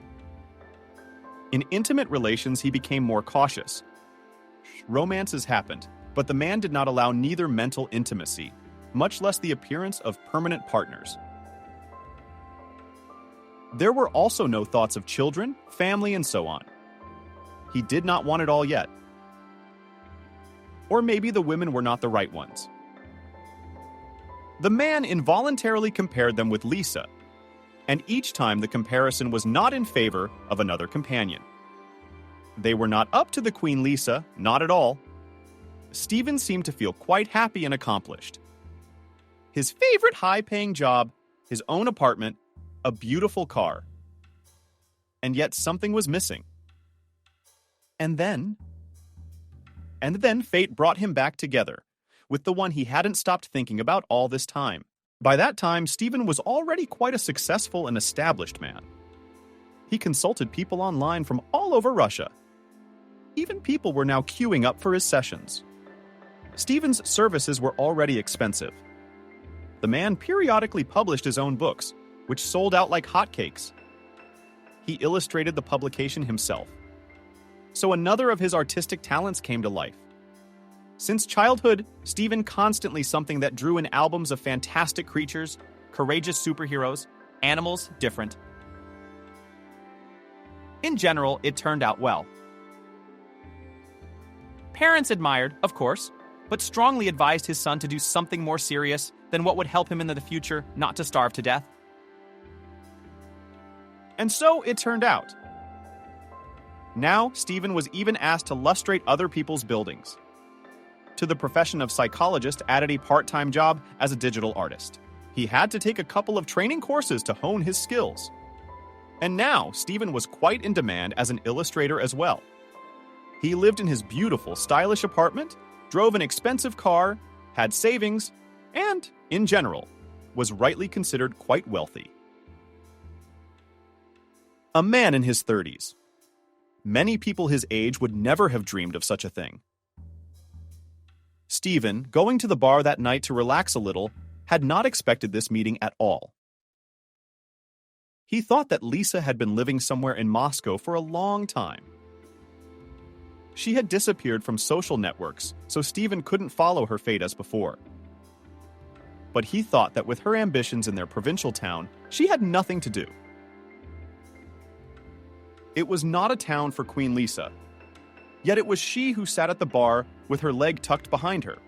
In intimate relations, he became more cautious. Romances happened, but the man did not allow neither mental intimacy, much less the appearance of permanent partners. There were also no thoughts of children, family, and so on. He did not want it all yet. Or maybe the women were not the right ones. The man involuntarily compared them with Lisa, and each time the comparison was not in favor of another companion. They were not up to the Queen Lisa, not at all. Stephen seemed to feel quite happy and accomplished. His favorite high-paying job, his own apartment, a beautiful car. And yet something was missing. And then fate brought him back together with the one he hadn't stopped thinking about all this time. By that time, Stephen was already quite a successful and established man. He consulted people online from all over Russia. Even people were now queuing up for his sessions. Stephen's services were already expensive. The man periodically published his own books, which sold out like hotcakes. He illustrated the publication himself. So another of his artistic talents came to life. Since childhood, Stephen constantly something that drew in albums of fantastic creatures, courageous superheroes, animals different. In general, it turned out well. Parents admired, of course, but strongly advised his son to do something more serious than what would help him in the future not to starve to death. And so it turned out. Now, Stephen was even asked to lustrate other people's buildings. To the profession of psychologist added a part-time job as a digital artist. He had to take a couple of training courses to hone his skills. And now, Stephen was quite in demand as an illustrator as well. He lived in his beautiful, stylish apartment, drove an expensive car, had savings, and, in general, was rightly considered quite wealthy. A man in his 30s. Many people his age would never have dreamed of such a thing. Stephen, going to the bar that night to relax a little, had not expected this meeting at all. He thought that Lisa had been living somewhere in Moscow for a long time. She had disappeared from social networks, so Stephen couldn't follow her fate as before. But he thought that with her ambitions in their provincial town, she had nothing to do. It was not a town for Queen Lisa, yet it was she who sat at the bar with her leg tucked behind her.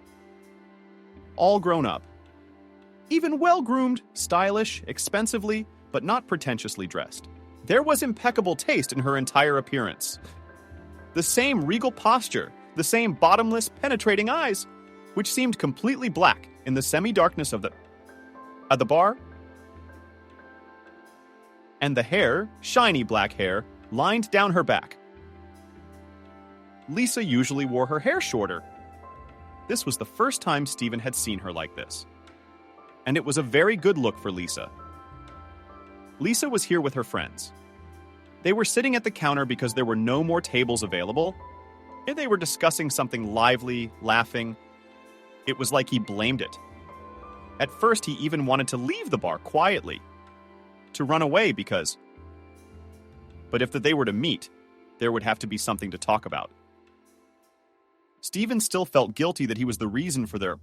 All grown up. Even well-groomed, stylish, expensively, but not pretentiously dressed. There was impeccable taste in her entire appearance. The same regal posture, the same bottomless, penetrating eyes, which seemed completely black in the semi-darkness of the bar. And the hair, shiny black hair, lined down her back. Lisa usually wore her hair shorter. This was the first time Stephen had seen her like this. And it was a very good look for Lisa. Lisa was here with her friends. They were sitting at the counter because there were no more tables available, and they were discussing something lively, laughing. It was like he blamed it. At first, he even wanted to leave the bar quietly, to run away because... But if they were to meet, there would have to be something to talk about. Stephen still felt guilty that he was the reason for their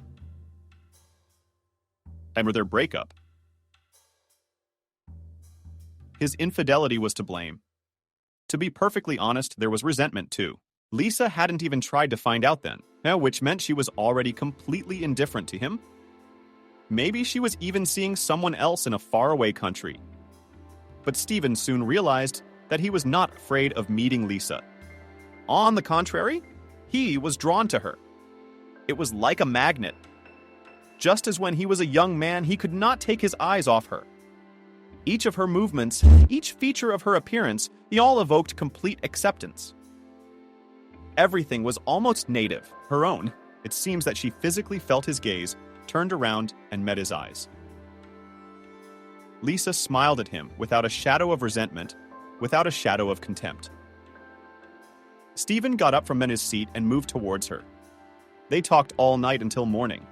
breakup. His infidelity was to blame. To be perfectly honest, there was resentment too. Lisa hadn't even tried to find out then, which meant she was already completely indifferent to him. Maybe she was even seeing someone else in a faraway country. But Stephen soon realized that he was not afraid of meeting Lisa. On the contrary, he was drawn to her. It was like a magnet. Just as when he was a young man, he could not take his eyes off her. Each of her movements, each feature of her appearance, they all evoked complete acceptance. Everything was almost native, her own. It seems that she physically felt his gaze, turned around, and met his eyes. Lisa smiled at him without a shadow of resentment, without a shadow of contempt. Stephen got up from his seat and moved towards her. They talked all night until morning,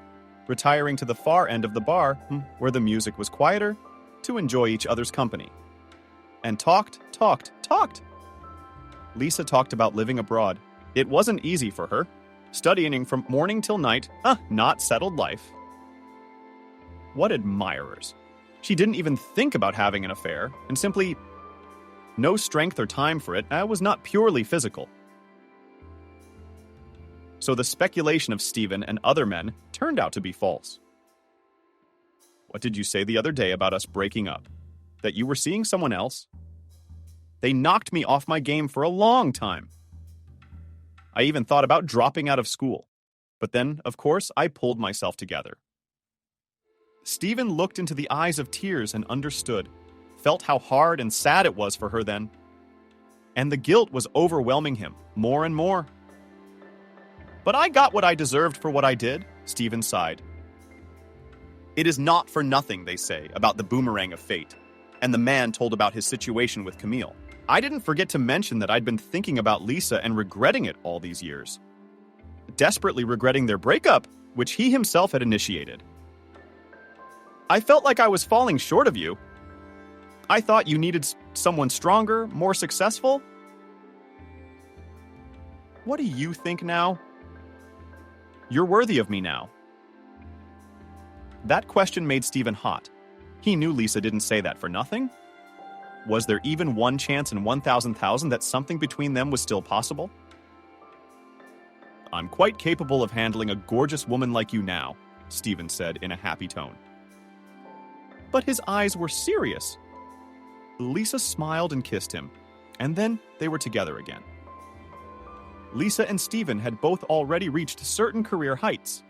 retiring to the far end of the bar, where the music was quieter, to enjoy each other's company. And talked. Lisa talked about living abroad. It wasn't easy for her, studying from morning till night, not settled life. What admirers. She didn't even think about having an affair, and simply no strength or time for it. Was not purely physical. So the speculation of Stephen and other men turned out to be false. What did you say the other day about us breaking up? That you were seeing someone else? They knocked me off my game for a long time. I even thought about dropping out of school. But then, of course, I pulled myself together. Stephen looked into the eyes of tears and understood, felt how hard and sad it was for her then. And the guilt was overwhelming him more and more. But I got what I deserved for what I did, Stephen sighed. It is not for nothing, they say, about the boomerang of fate. And the man told about his situation with Camille. I didn't forget to mention that I'd been thinking about Lisa and regretting it all these years. Desperately regretting their breakup, which he himself had initiated. I felt like I was falling short of you. I thought you needed someone stronger, more successful. What do you think now? You're worthy of me now. That question made Stephen hot. He knew Lisa didn't say that for nothing. Was there even one chance in 1,000,000 that something between them was still possible? I'm quite capable of handling a gorgeous woman like you now, Stephen said in a happy tone. But his eyes were serious. Lisa smiled and kissed him, and then they were together again. Lisa and Stephen had both already reached certain career heights.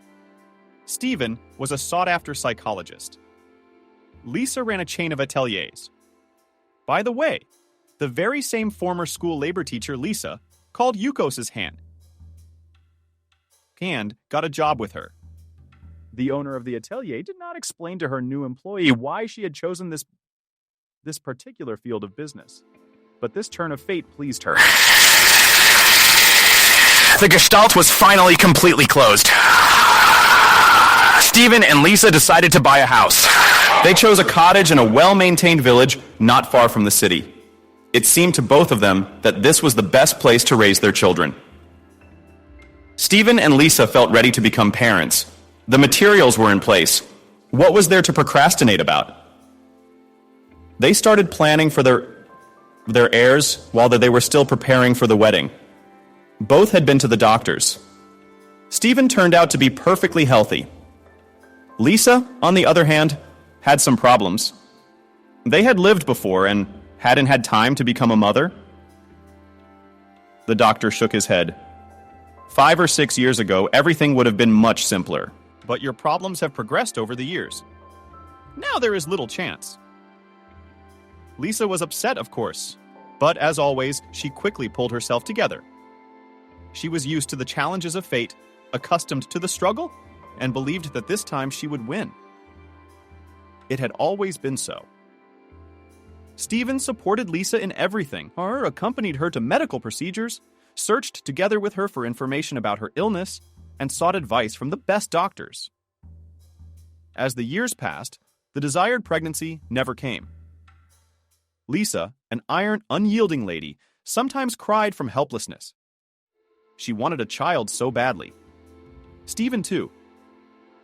Stephen was a sought-after psychologist. Lisa ran a chain of ateliers. By the way, the very same former school labor teacher Lisa called Yukos's hand got a job with her. The owner of the atelier did not explain to her new employee why she had chosen this particular field of business. But this turn of fate pleased her. The gestalt was finally completely closed. Stephen and Lisa decided to buy a house. They chose a cottage in a well-maintained village not far from the city. It seemed to both of them that this was the best place to raise their children. Stephen and Lisa felt ready to become parents. The materials were in place. What was there to procrastinate about? They started planning for their heirs while they were still preparing for the wedding. Both had been to the doctors. Stephen turned out to be perfectly healthy. Lisa, on the other hand, had some problems. They had lived before and hadn't had time to become a mother? The doctor shook his head. 5 or 6 years ago, everything would have been much simpler. But your problems have progressed over the years. Now there is little chance. Lisa was upset, of course, but as always, she quickly pulled herself together. She was used to the challenges of fate, accustomed to the struggle, and believed that this time she would win. It had always been so. Stephen supported Lisa in everything, or accompanied her to medical procedures, searched together with her for information about her illness, and sought advice from the best doctors. As the years passed, the desired pregnancy never came. Lisa, an iron, unyielding lady, sometimes cried from helplessness. She wanted a child so badly. Stephen, too.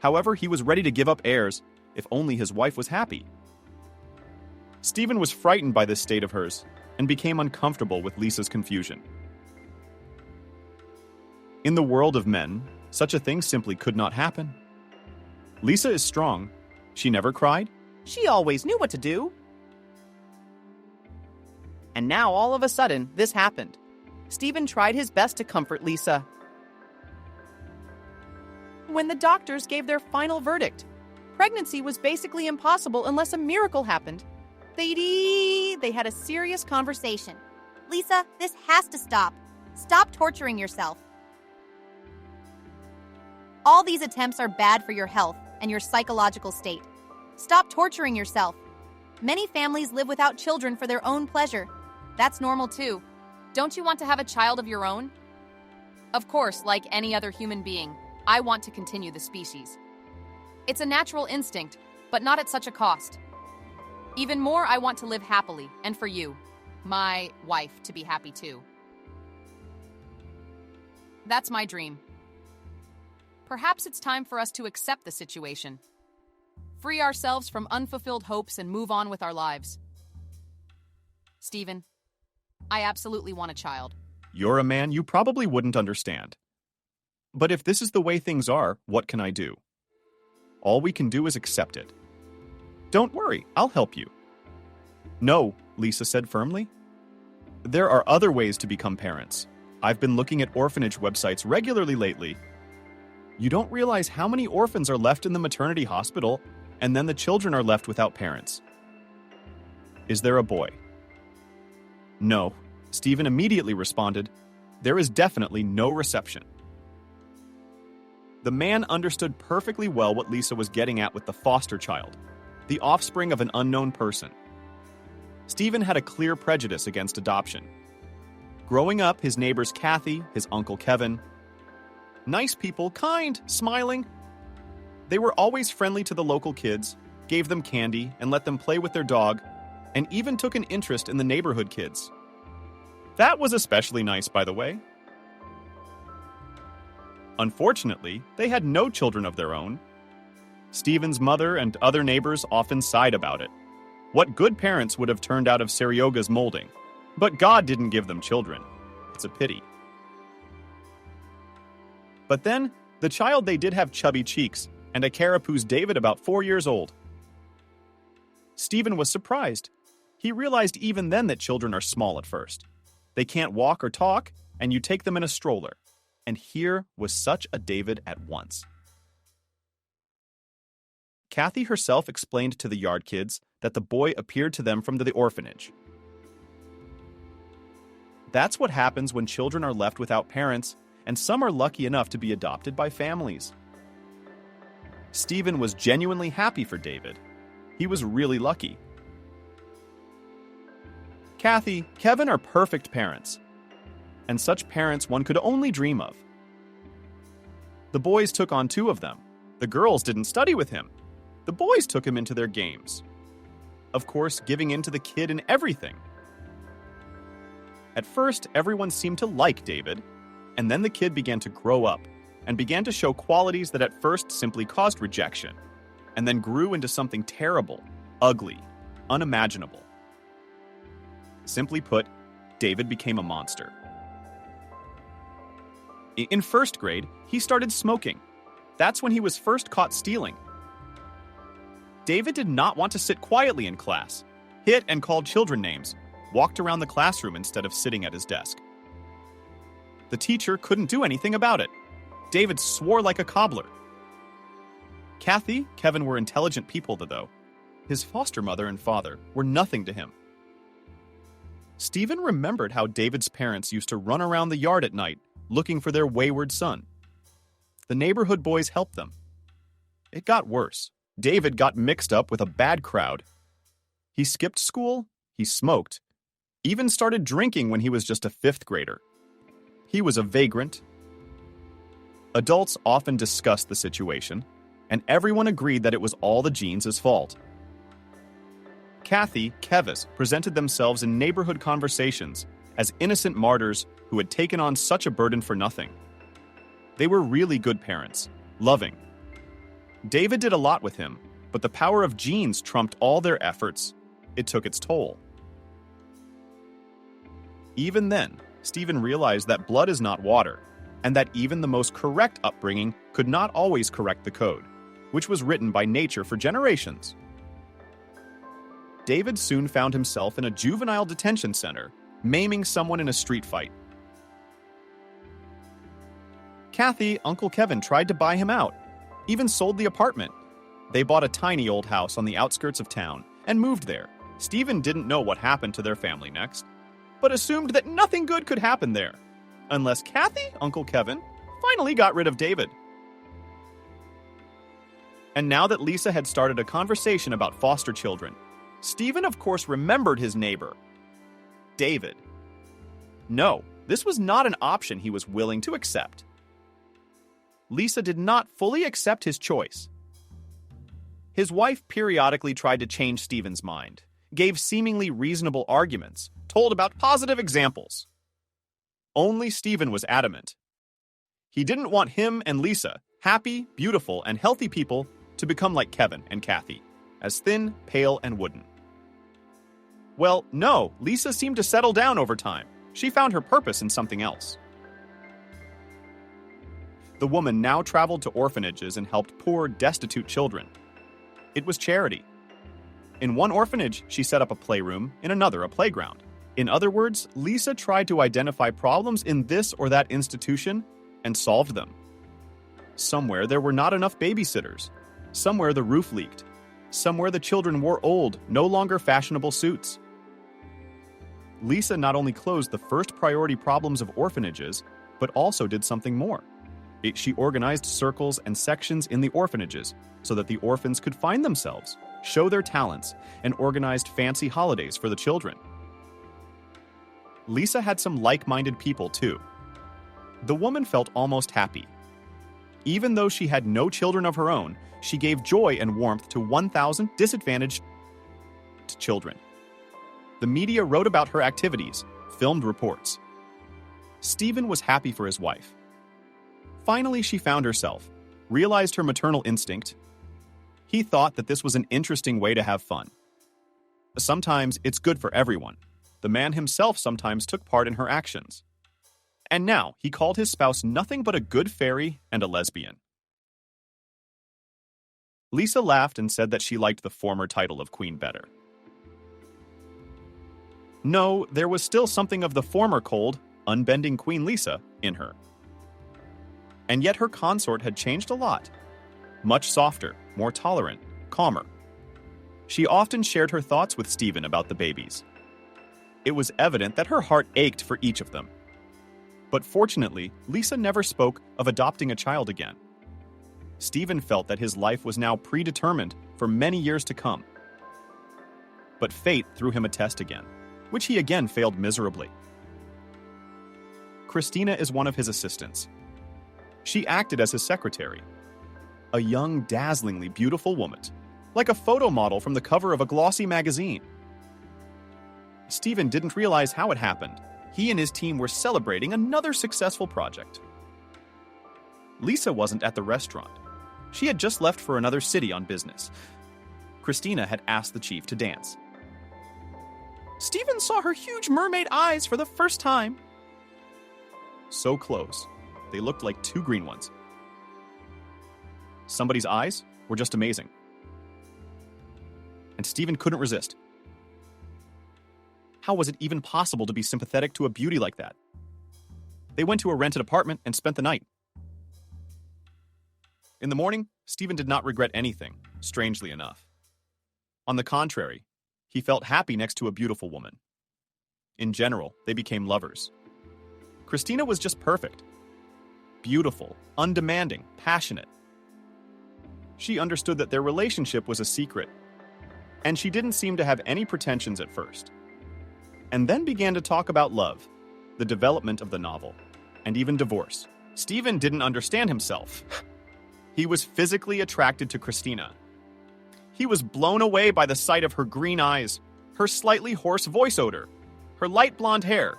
However, he was ready to give up heirs if only his wife was happy. Stephen was frightened by this state of hers and became uncomfortable with Lisa's confusion. In the world of men, such a thing simply could not happen. Lisa is strong. She never cried. She always knew what to do. And now, all of a sudden, this happened. Stephen tried his best to comfort Lisa. When the doctors gave their final verdict, pregnancy was basically impossible unless a miracle happened. They had a serious conversation. Lisa, this has to stop. Stop torturing yourself. All these attempts are bad for your health and your psychological state. Stop torturing yourself. Many families live without children for their own pleasure. That's normal too. Don't you want to have a child of your own? Of course, like any other human being, I want to continue the species. It's a natural instinct, but not at such a cost. Even more, I want to live happily, and for you, my wife, to be happy too. That's my dream. Perhaps it's time for us to accept the situation. Free ourselves from unfulfilled hopes and move on with our lives. Stephen, I absolutely want a child. You're a man, you probably wouldn't understand. But if this is the way things are, what can I do? All we can do is accept it. Don't worry, I'll help you. No, Lisa said firmly. There are other ways to become parents. I've been looking at orphanage websites regularly lately. You don't realize how many orphans are left in the maternity hospital, and then the children are left without parents. Is there a boy? No. Stephen immediately responded, there is definitely no reception. The man understood perfectly well what Lisa was getting at with the foster child, the offspring of an unknown person. Stephen had a clear prejudice against adoption. Growing up, his neighbors Kathy, his uncle Kevin, nice people, kind, smiling. They were always friendly to the local kids, gave them candy and let them play with their dog, and even took an interest in the neighborhood kids. That was especially nice, by the way. Unfortunately, they had no children of their own. Stephen's mother and other neighbors often sighed about it. What good parents would have turned out of Serioga's molding? But God didn't give them children. It's a pity. But then, the child they did have chubby cheeks, and a carapace David about 4 years old. Stephen was surprised. He realized even then that children are small at first. They can't walk or talk, and you take them in a stroller. And here was such a David at once. Kathy herself explained to the yard kids that the boy appeared to them from the orphanage. That's what happens when children are left without parents, and some are lucky enough to be adopted by families. Stephen was genuinely happy for David. He was really lucky. Kathy, Kevin are perfect parents, and such parents one could only dream of. The boys took on 2 of them. The girls didn't study with him. The boys took him into their games. Of course, giving in to the kid in everything. At first, everyone seemed to like David, and then the kid began to grow up and began to show qualities that at first simply caused rejection, and then grew into something terrible, ugly, unimaginable. Simply put, David became a monster. In 1st grade, he started smoking. That's when he was first caught stealing. David did not want to sit quietly in class, hit and called children names, walked around the classroom instead of sitting at his desk. The teacher couldn't do anything about it. David swore like a cobbler. Kathy, Kevin were intelligent people, though. His foster mother and father were nothing to him. Stephen remembered how David's parents used to run around the yard at night looking for their wayward son. The neighborhood boys helped them. It got worse. David got mixed up with a bad crowd. He skipped school, he smoked, even started drinking when he was just a 5th grader. He was a vagrant. Adults often discussed the situation, and everyone agreed that it was all the genes' fault. Kathy, Kevis presented themselves in neighborhood conversations as innocent martyrs who had taken on such a burden for nothing. They were really good parents, loving. David did a lot with him, but the power of genes trumped all their efforts. It took its toll. Even then, Stephen realized that blood is not water, and that even the most correct upbringing could not always correct the code, which was written by nature for generations. David soon found himself in a juvenile detention center, maiming someone in a street fight. Kathy, Uncle Kevin tried to buy him out, even sold the apartment. They bought a tiny old house on the outskirts of town and moved there. Stephen didn't know what happened to their family next, but assumed that nothing good could happen there, unless Kathy, Uncle Kevin, finally got rid of David. And now that Lisa had started a conversation about foster children, Stephen, of course, remembered his neighbor, David. No, this was not an option he was willing to accept. Lisa did not fully accept his choice. His wife periodically tried to change Stephen's mind, gave seemingly reasonable arguments, told about positive examples. Only Stephen was adamant. He didn't want him and Lisa, happy, beautiful, and healthy people, to become like Kevin and Kathy, as thin, pale, and wooden. Well, no, Lisa seemed to settle down over time. She found her purpose in something else. The woman now traveled to orphanages and helped poor, destitute children. It was charity. In one orphanage, she set up a playroom, in another, a playground. In other words, Lisa tried to identify problems in this or that institution and solved them. Somewhere there were not enough babysitters. Somewhere the roof leaked. Somewhere the children wore old, no longer fashionable suits. Lisa not only closed the first priority problems of orphanages, but also did something more. She organized circles and sections in the orphanages so that the orphans could find themselves, show their talents, and organized fancy holidays for the children. Lisa had some like-minded people, too. The woman felt almost happy. Even though she had no children of her own, she gave joy and warmth to 1,000 disadvantaged children. The media wrote about her activities, filmed reports. Stephen was happy for his wife. Finally, she found herself, realized her maternal instinct. He thought that this was an interesting way to have fun. Sometimes it's good for everyone. The man himself sometimes took part in her actions. And now he called his spouse nothing but a good fairy and a lesbian. Lisa laughed and said that she liked the former title of queen better. No, there was still something of the former cold, unbending Queen Lisa in her. And yet her consort had changed a lot. Much softer, more tolerant, calmer. She often shared her thoughts with Stephen about the babies. It was evident that her heart ached for each of them. But fortunately, Lisa never spoke of adopting a child again. Stephen felt that his life was now predetermined for many years to come. But fate threw him a test again, which he again failed miserably. Christina is one of his assistants. She acted as his secretary. A young, dazzlingly beautiful woman, like a photo model from the cover of a glossy magazine. Stephen didn't realize how it happened. He and his team were celebrating another successful project. Lisa wasn't at the restaurant. She had just left for another city on business. Christina had asked the chief to dance. Stephen saw her huge mermaid eyes for the first time. So close. They looked like two green ones. Somebody's eyes were just amazing. And Stephen couldn't resist. How was it even possible to be sympathetic to a beauty like that? They went to a rented apartment and spent the night. In the morning, Stephen did not regret anything, strangely enough. On the contrary, he felt happy next to a beautiful woman. In general, they became lovers. Christina was just perfect. Beautiful, undemanding, passionate. She understood that their relationship was a secret, and she didn't seem to have any pretensions at first. And then began to talk about love, the development of the novel, and even divorce. Stephen didn't understand himself. He was physically attracted to Christina. He was blown away by the sight of her green eyes, her slightly hoarse voice odor, her light blonde hair.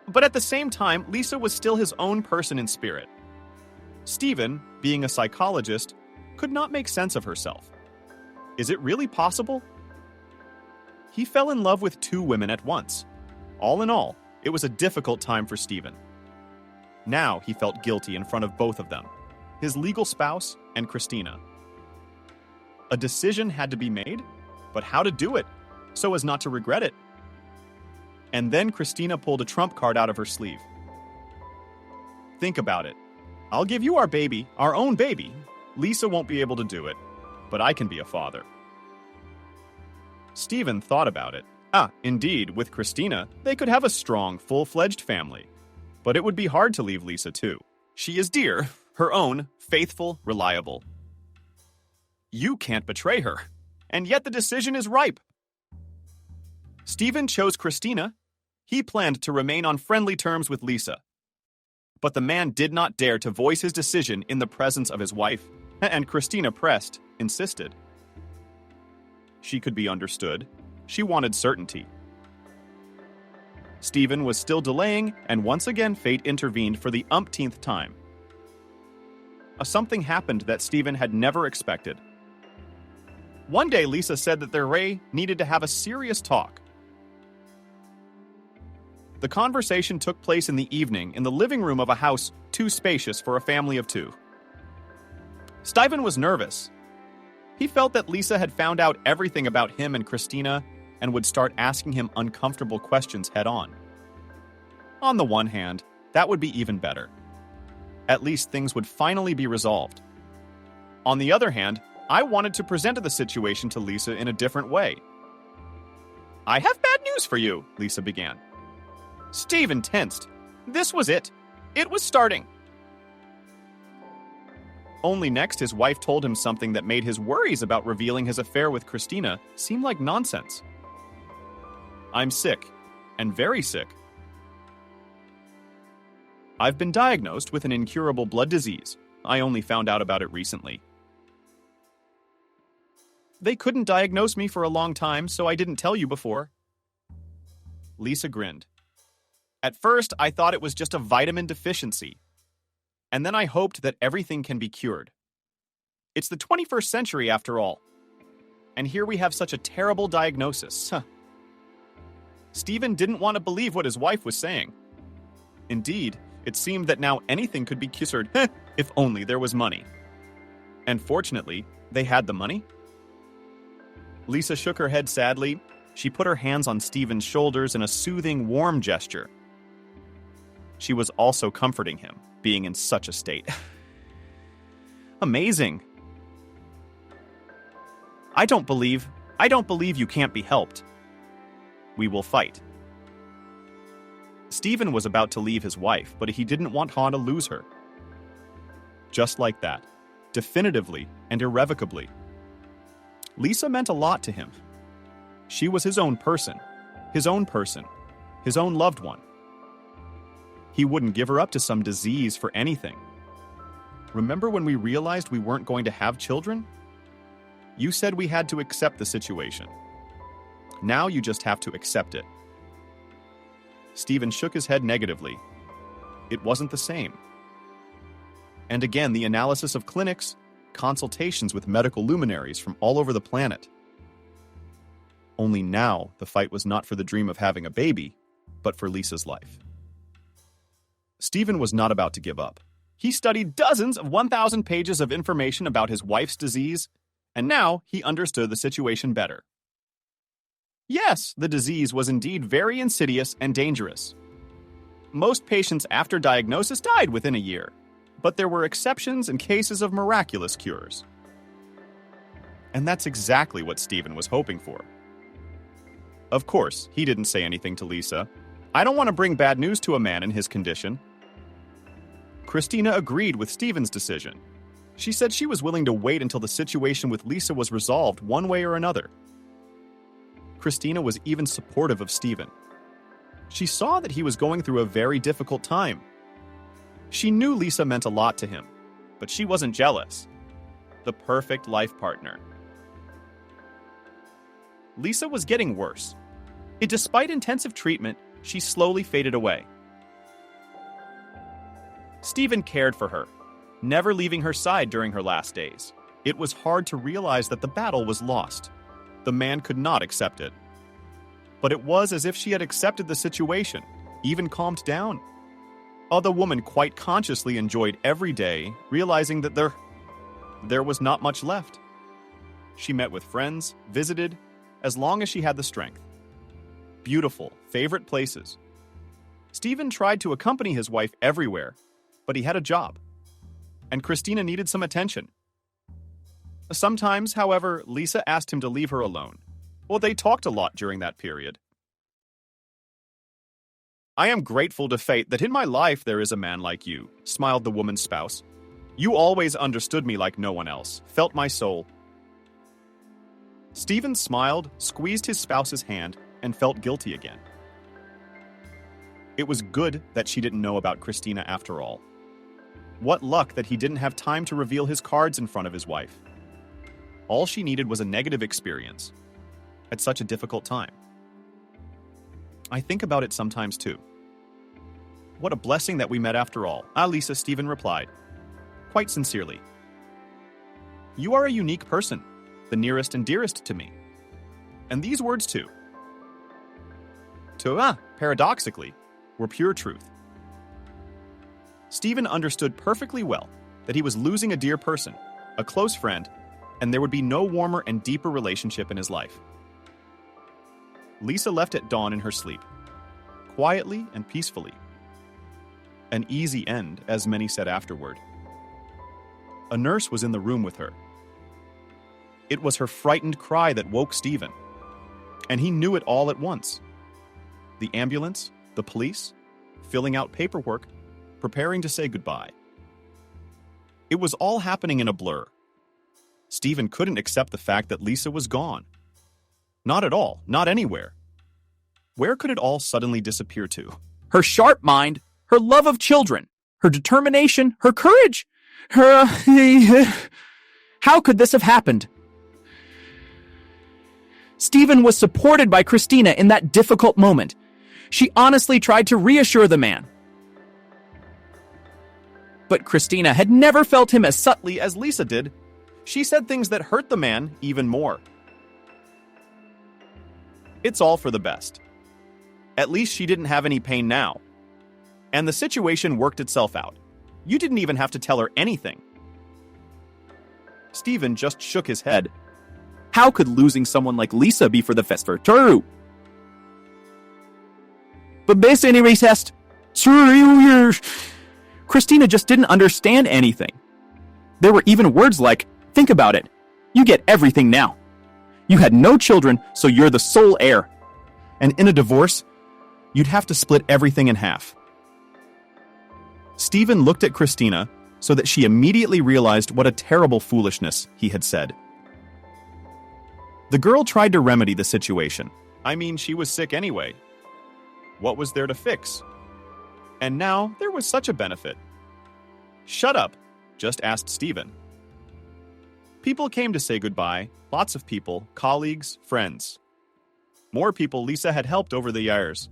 But at the same time, Lisa was still his own person in spirit. Stephen, being a psychologist, could not make sense of herself. Is it really possible? He fell in love with two women at once. All in all, it was a difficult time for Stephen. Now he felt guilty in front of both of them, his legal spouse and Christina. A decision had to be made, but how to do it so as not to regret it? And then Christina pulled a trump card out of her sleeve. Think about it. I'll give you our baby, our own baby. Lisa won't be able to do it, but I can be a father. Stephen thought about it. Indeed, with Christina, they could have a strong, full-fledged family. But it would be hard to leave Lisa too. She is dear, her own, faithful, reliable. You can't betray her, and yet the decision is ripe. Stephen chose Christina. He planned to remain on friendly terms with Lisa. But the man did not dare to voice his decision in the presence of his wife, and Christina pressed, insisted. She could be understood. She wanted certainty. Stephen was still delaying, and once again fate intervened for the umpteenth time. Something happened that Stephen had never expected. One day, Lisa said that their Ray needed to have a serious talk. The conversation took place in the evening in the living room of a house too spacious for a family of two. Stephen was nervous. He felt that Lisa had found out everything about him and Christina and would start asking him uncomfortable questions head-on. On the one hand, that would be even better. At least things would finally be resolved. On the other hand, I wanted to present the situation to Lisa in a different way. I have bad news for you, Lisa began. Stephen tensed. This was it. It was starting. Only next, his wife told him something that made his worries about revealing his affair with Christina seem like nonsense. I'm sick, and very sick. I've been diagnosed with an incurable blood disease. I only found out about it recently. They couldn't diagnose me for a long time, so I didn't tell you before. Lisa grinned. At first, I thought it was just a vitamin deficiency. And then I hoped that everything can be cured. It's the 21st century, after all. And here we have such a terrible diagnosis. Stephen didn't want to believe what his wife was saying. Indeed, it seemed that now anything could be cured, if only there was money. And fortunately, they had the money. Lisa shook her head sadly. She put her hands on Stephen's shoulders in a soothing, warm gesture. She was also comforting him, being in such a state. Amazing. I don't believe you can't be helped. We will fight. Stephen was about to leave his wife, but he didn't want Han to lose her. Just like that, definitively and irrevocably. Lisa meant a lot to him. She was his own person, his own loved one. He wouldn't give her up to some disease for anything. Remember when we realized we weren't going to have children? You said we had to accept the situation. Now you just have to accept it. Stephen shook his head negatively. It wasn't the same. And again, the analysis of clinics, consultations with medical luminaries from all over the planet. Only now, the fight was not for the dream of having a baby, but for Lisa's life. Stephen was not about to give up. He studied dozens of 1,000 pages of information about his wife's disease, and now he understood the situation better. Yes, the disease was indeed very insidious and dangerous. Most patients after diagnosis died within a year, but there were exceptions and cases of miraculous cures. And that's exactly what Stephen was hoping for. Of course, he didn't say anything to Lisa. I don't want to bring bad news to a man in his condition. Christina agreed with Stephen's decision. She said she was willing to wait until the situation with Lisa was resolved one way or another. Christina was even supportive of Stephen. She saw that he was going through a very difficult time. She knew Lisa meant a lot to him, but she wasn't jealous. The perfect life partner. Lisa was getting worse. Despite intensive treatment, she slowly faded away. Stephen cared for her, never leaving her side during her last days. It was hard to realize that the battle was lost. The man could not accept it. But it was as if she had accepted the situation, even calmed down. The woman quite consciously enjoyed every day, realizing that there was not much left. She met with friends, visited, as long as she had the strength. Beautiful, favorite places. Stephen tried to accompany his wife everywhere, but he had a job. And Christina needed some attention. Sometimes, however, Lisa asked him to leave her alone. Well, they talked a lot during that period. I am grateful to fate that in my life there is a man like you, smiled the woman's spouse. You always understood me like no one else, felt my soul. Stephen smiled, squeezed his spouse's hand, and felt guilty again. It was good that she didn't know about Christina after all. What luck that he didn't have time to reveal his cards in front of his wife. All she needed was a negative experience at such a difficult time. I think about it sometimes too. What a blessing that we met after all. Lisa, Stephen replied, quite sincerely. You are a unique person, the nearest and dearest to me. And these words too, paradoxically, were pure truth. Stephen understood perfectly well that he was losing a dear person, a close friend, and there would be no warmer and deeper relationship in his life. Lisa left at dawn in her sleep, quietly and peacefully. An easy end, as many said afterward. A nurse was in the room with her. It was her frightened cry that woke Stephen, and he knew it all at once. The ambulance, the police, filling out paperwork, preparing to say goodbye. It was all happening in a blur. Stephen couldn't accept the fact that Lisa was gone. Not at all, not anywhere. Where could it all suddenly disappear to? Her sharp mind, her love of children, her determination, her courage, how could this have happened? Stephen was supported by Christina in that difficult moment. She honestly tried to reassure the man. But Christina had never felt him as subtly As Lisa did. She said things that hurt the man even more. It's all for the best. At least she didn't have any pain now. And the situation worked itself out. You didn't even have to tell her anything. Stephen just shook his head. How could losing someone like Lisa be for the best for Turu? But based on any test, Christina just didn't understand anything. There were even words like, think about it. You get everything now. You had no children, so you're the sole heir. And in a divorce, you'd have to split everything in half. Stephen looked at Christina so that she immediately realized what a terrible foolishness he had said. The girl tried to remedy the situation. I mean, she was sick anyway. What was there to fix? And now there was such a benefit. Shut up, just asked Stephen. People came to say goodbye, lots of people, colleagues, friends. More people Lisa had helped over the years.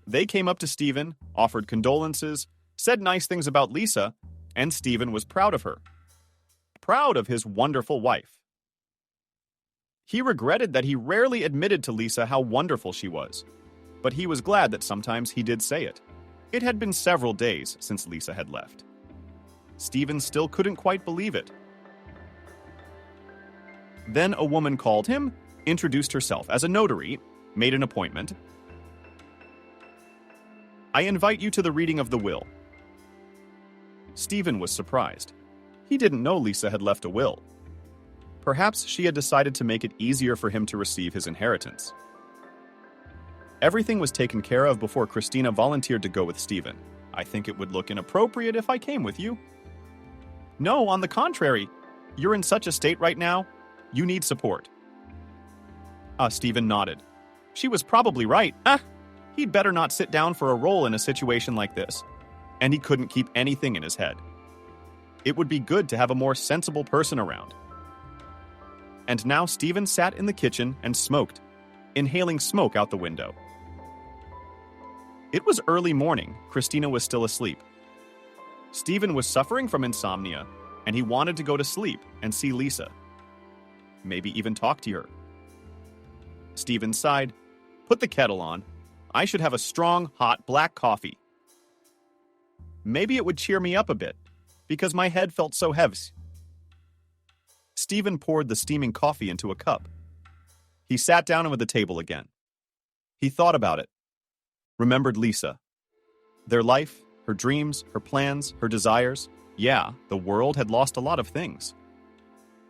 They came up to Stephen, offered condolences, said nice things about Lisa, and Stephen was proud of her. Proud of his wonderful wife. He regretted that he rarely admitted to Lisa how wonderful she was, but he was glad that sometimes he did say it. It had been several days since Lisa had left. Stephen still couldn't quite believe it. Then a woman called him, introduced herself as a notary, made an appointment. I invite you to the reading of the will. Stephen was surprised. He didn't know Lisa had left a will. Perhaps she had decided to make it easier for him to receive his inheritance. Everything was taken care of before Christina volunteered to go with Stephen. I think it would look inappropriate if I came with you. No, on the contrary. You're in such a state right now. You need support. Stephen nodded. She was probably right. He'd better not sit down for a role in a situation like this. And he couldn't keep anything in his head. It would be good to have a more sensible person around. And now Stephen sat in the kitchen and smoked, inhaling smoke out the window. It was early morning. Christina was still asleep. Stephen was suffering from insomnia, and he wanted to go to sleep and see Lisa. Maybe even talk to her. Stephen sighed. Put the kettle on. I should have a strong, hot black coffee. Maybe it would cheer me up a bit, because my head felt so heavy. Stephen poured the steaming coffee into a cup. He sat down at the table again. He thought about it. Remembered Lisa. Their life, her dreams, her plans, her desires. Yeah, the world had lost a lot of things.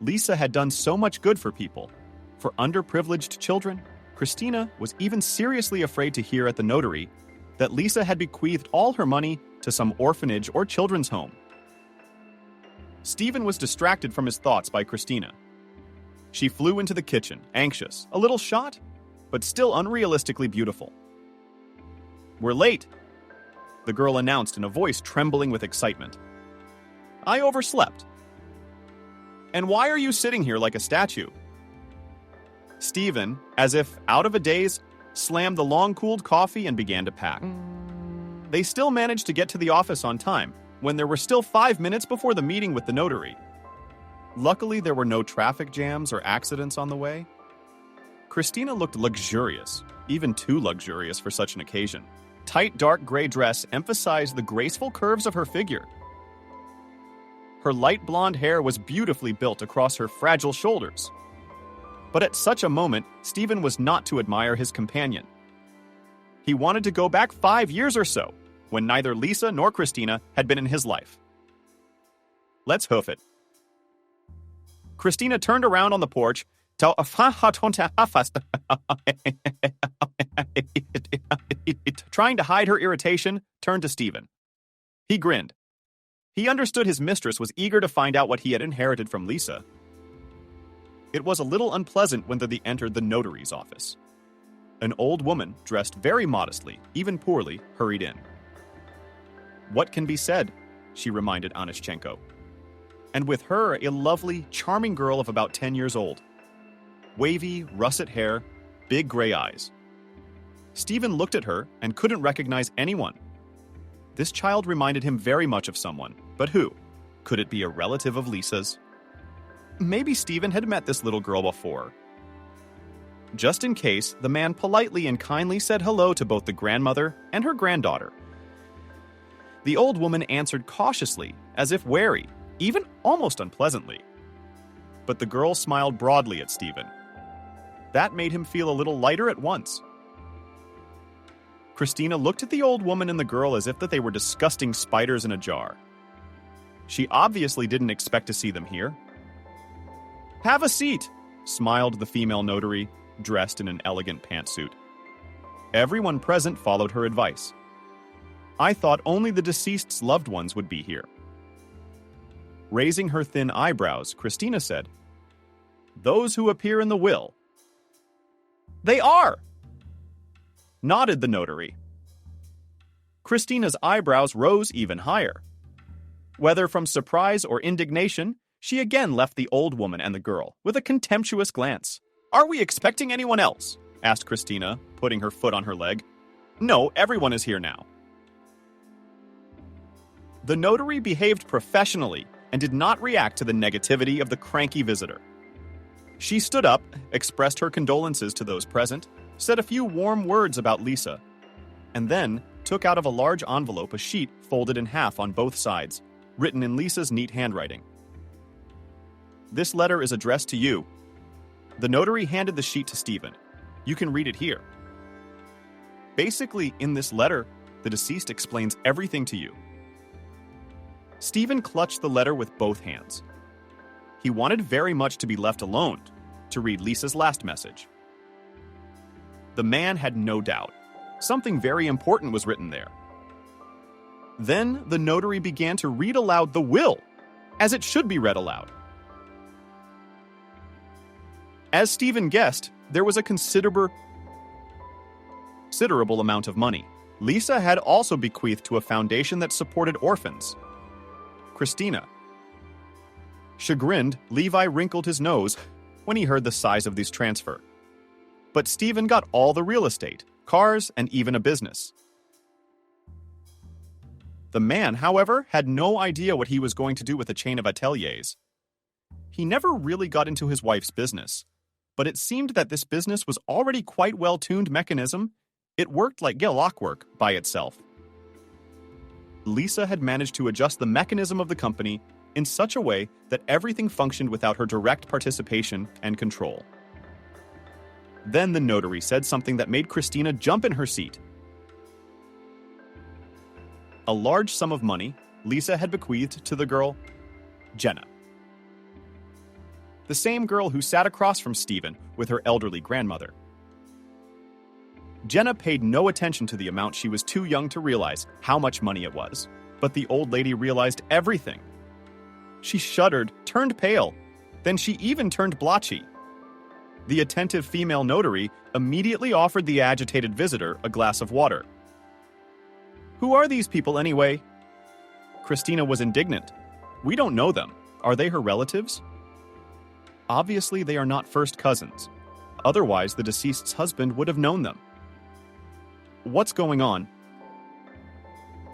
Lisa had done so much good for people. For underprivileged children, Christina was even seriously afraid to hear at the notary that Lisa had bequeathed all her money to some orphanage or children's home. Stephen was distracted from his thoughts by Christina. She flew into the kitchen, anxious, a little shot, but still unrealistically beautiful. We're late, the girl announced in a voice trembling with excitement. I overslept. And why are you sitting here like a statue? Stephen, as if out of a daze, slammed the long-cooled coffee and began to pack. They still managed to get to the office on time, when there were still 5 minutes before the meeting with the notary. Luckily, there were no traffic jams or accidents on the way. Christina looked luxurious, even too luxurious for such an occasion. Tight dark gray dress emphasized the graceful curves of her figure. Her light blonde hair was beautifully built across her fragile shoulders. But at such a moment, Stephen was not to admire his companion. He wanted to go back 5 years or so, when neither Lisa nor Christina had been in his life. Let's hoof it. Christina turned around on the porch, trying to hide her irritation, turned to Stephen. He grinned. He understood his mistress was eager to find out what he had inherited from Lisa. It was a little unpleasant when they entered the notary's office. An old woman, dressed very modestly, even poorly, hurried in. What can be said? She reminded Onyshchenko. And with her, a lovely, charming girl of about 10 years old. Wavy, russet hair, big gray eyes. Stephen looked at her and couldn't recognize anyone. This child reminded him very much of someone, but who? Could it be a relative of Lisa's? Maybe Stephen had met this little girl before. Just in case, the man politely and kindly said hello to both the grandmother and her granddaughter. The old woman answered cautiously, as if wary, even almost unpleasantly. But the girl smiled broadly at Stephen. That made him feel a little lighter at once. Christina looked at the old woman and the girl as if that they were disgusting spiders in a jar. She obviously didn't expect to see them here. Have a seat, smiled the female notary, dressed in an elegant pantsuit. Everyone present followed her advice. I thought only the deceased's loved ones would be here. Raising her thin eyebrows, Christina said, Those who appear in the will. They are! Nodded the notary. Christina's eyebrows rose even higher. Whether from surprise or indignation, she again left the old woman and the girl with a contemptuous glance. Are we expecting anyone else? Asked Christina, putting her foot on her leg. No, everyone is here now. The notary behaved professionally and did not react to the negativity of the cranky visitor. She stood up, expressed her condolences to those present, said a few warm words about Lisa, and then took out of a large envelope a sheet folded in half on both sides, written in Lisa's neat handwriting. This letter is addressed to you. The notary handed the sheet to Stephen. You can read it here. Basically, in this letter, the deceased explains everything to you. Stephen clutched the letter with both hands. He wanted very much to be left alone to read Lisa's last message. The man had no doubt. Something very important was written there. Then the notary began to read aloud the will, as it should be read aloud. As Stephen guessed, there was a considerable amount of money. Lisa had also bequeathed to a foundation that supported orphans. Christina. Chagrined, Levi wrinkled his nose when he heard the size of this transfer. But Stephen got all the real estate, cars, and even a business. The man, however, had no idea what he was going to do with a chain of ateliers. He never really got into his wife's business, but it seemed that this business was already quite well-tuned mechanism. It worked like clockwork by itself. Lisa had managed to adjust the mechanism of the company in such a way that everything functioned without her direct participation and control. Then the notary said something that made Christina jump in her seat. A large sum of money Lisa had bequeathed to the girl, Jenna. The same girl who sat across from Stephen with her elderly grandmother. Jenna paid no attention to the amount. She was too young to realize how much money it was. But the old lady realized everything. She shuddered, turned pale, then she even turned blotchy. The attentive female notary immediately offered the agitated visitor a glass of water. Who are these people anyway? Christina was indignant. We don't know them. Are they her relatives? Obviously, they are not first cousins. Otherwise, the deceased's husband would have known them. What's going on?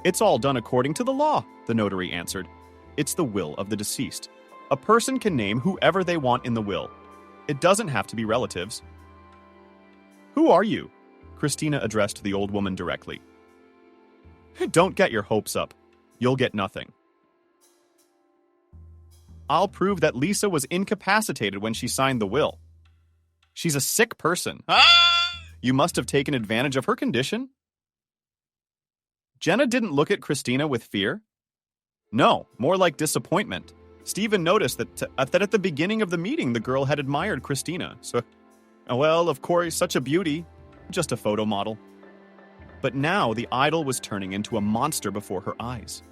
It's all done according to the law, the notary answered. It's the will of the deceased. A person can name whoever they want in the will. It doesn't have to be relatives. Who are you? Christina addressed the old woman directly. Don't get your hopes up. You'll get nothing. I'll prove that Lisa was incapacitated when she signed the will. She's a sick person. You must have taken advantage of her condition. Jenna didn't look at Christina with fear. No, more like disappointment. Stephen noticed that at the beginning of the meeting, the girl had admired Christina. So, well, of course, such a beauty. Just a photo model. But now the idol was turning into a monster before her eyes.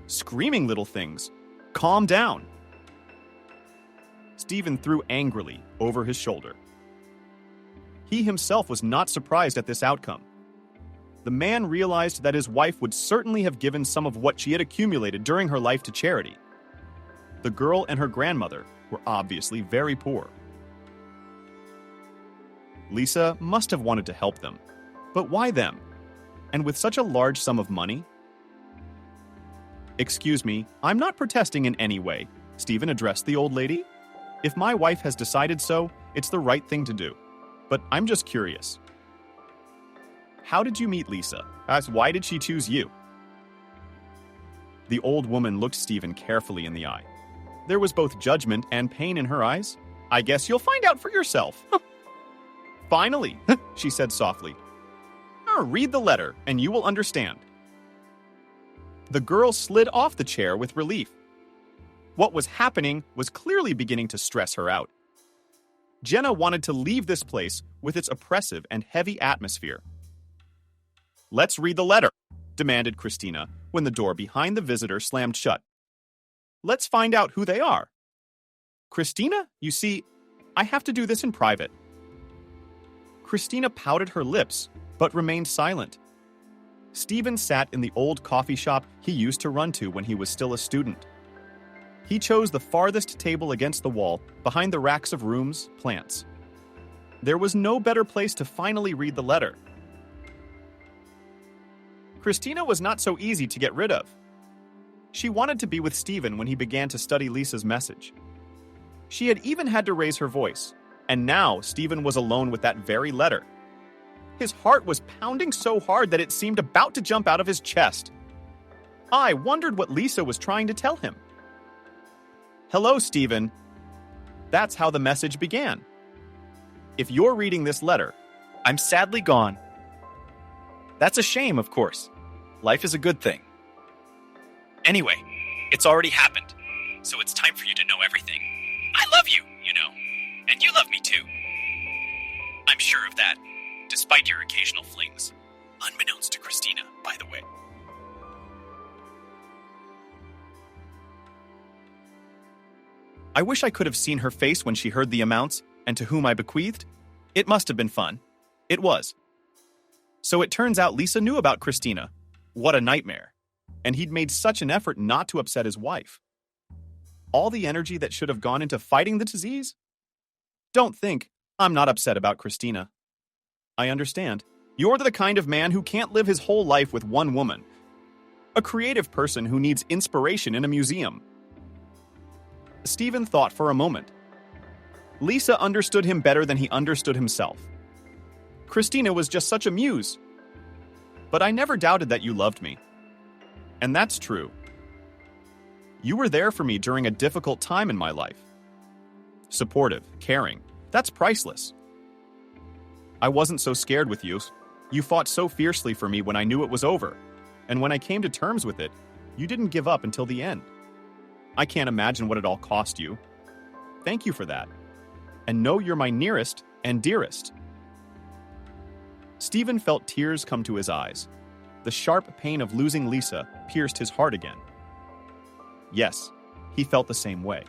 Screaming little things. Calm down. Stephen threw angrily over his shoulder. He himself was not surprised at this outcome. The man realized that his wife would certainly have given some of what she had accumulated during her life to charity. The girl and her grandmother were obviously very poor. Lisa must have wanted to help them. But why them? And with such a large sum of money? Excuse me, I'm not protesting in any way, Stephen addressed the old lady. If my wife has decided so, it's the right thing to do. But I'm just curious. How did you meet Lisa? Why did she choose you? The old woman looked Stephen carefully in the eye. There was both judgment and pain in her eyes. I guess you'll find out for yourself. Finally, she said softly. Read the letter, and you will understand. The girl slid off the chair with relief. What was happening was clearly beginning to stress her out. Jenna wanted to leave this place with its oppressive and heavy atmosphere. Let's read the letter, demanded Christina when the door behind the visitor slammed shut. Let's find out who they are. Christina, you see, I have to do this in private. Christina pouted her lips, but remained silent. Stephen sat in the old coffee shop he used to run to when he was still a student. He chose the farthest table against the wall, behind the racks of rooms, plants. There was no better place to finally read the letter. Christina was not so easy to get rid of. She wanted to be with Stephen when he began to study Lisa's message. She had even had to raise her voice, and now Stephen was alone with that very letter. His heart was pounding so hard that it seemed about to jump out of his chest. I wondered what Lisa was trying to tell him. Hello, Stephen. That's how the message began. If you're reading this letter, I'm sadly gone. That's a shame, of course. Life is a good thing. Anyway, it's already happened, so it's time for you to know everything. I love you, you know, and you love me too. I'm sure of that, despite your occasional flings. Unbeknownst to Christina, by the way. I wish I could have seen her face when she heard the amounts and to whom I bequeathed. It must have been fun. It was. So it turns out Lisa knew about Christina. What a nightmare. And he'd made such an effort not to upset his wife. All the energy that should have gone into fighting the disease? Don't think I'm not upset about Christina. I understand. You're the kind of man who can't live his whole life with one woman. A creative person who needs inspiration in a museum. Stephen thought for a moment. Lisa understood him better than he understood himself. Christina was just such a muse. But I never doubted that you loved me. And that's true. You were there for me during a difficult time in my life. Supportive, caring, that's priceless. I wasn't so scared with you. You fought so fiercely for me when I knew it was over. And when I came to terms with it, you didn't give up until the end. I can't imagine what it all cost you. Thank you for that. And know you're my nearest and dearest. Stephen felt tears come to his eyes. The sharp pain of losing Lisa pierced his heart again. Yes, he felt the same way.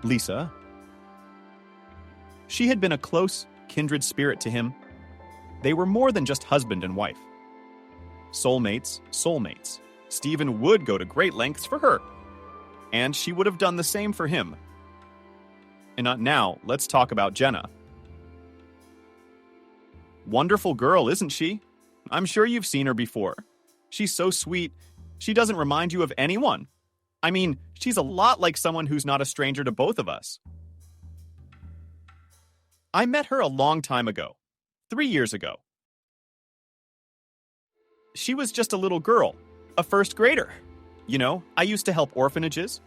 Lisa. She had been a close, kindred spirit to him. They were more than just husband and wife. Soulmates, soulmates. Stephen would go to great lengths for her. And she would have done the same for him. And now, let's talk about Jenna. Wonderful girl, isn't she? I'm sure you've seen her before. She's so sweet, she doesn't remind you of anyone. I mean, she's a lot like someone who's not a stranger to both of us. I met her a long time ago, 3 years ago. She was just a little girl, a first grader. You know, I used to help orphanages.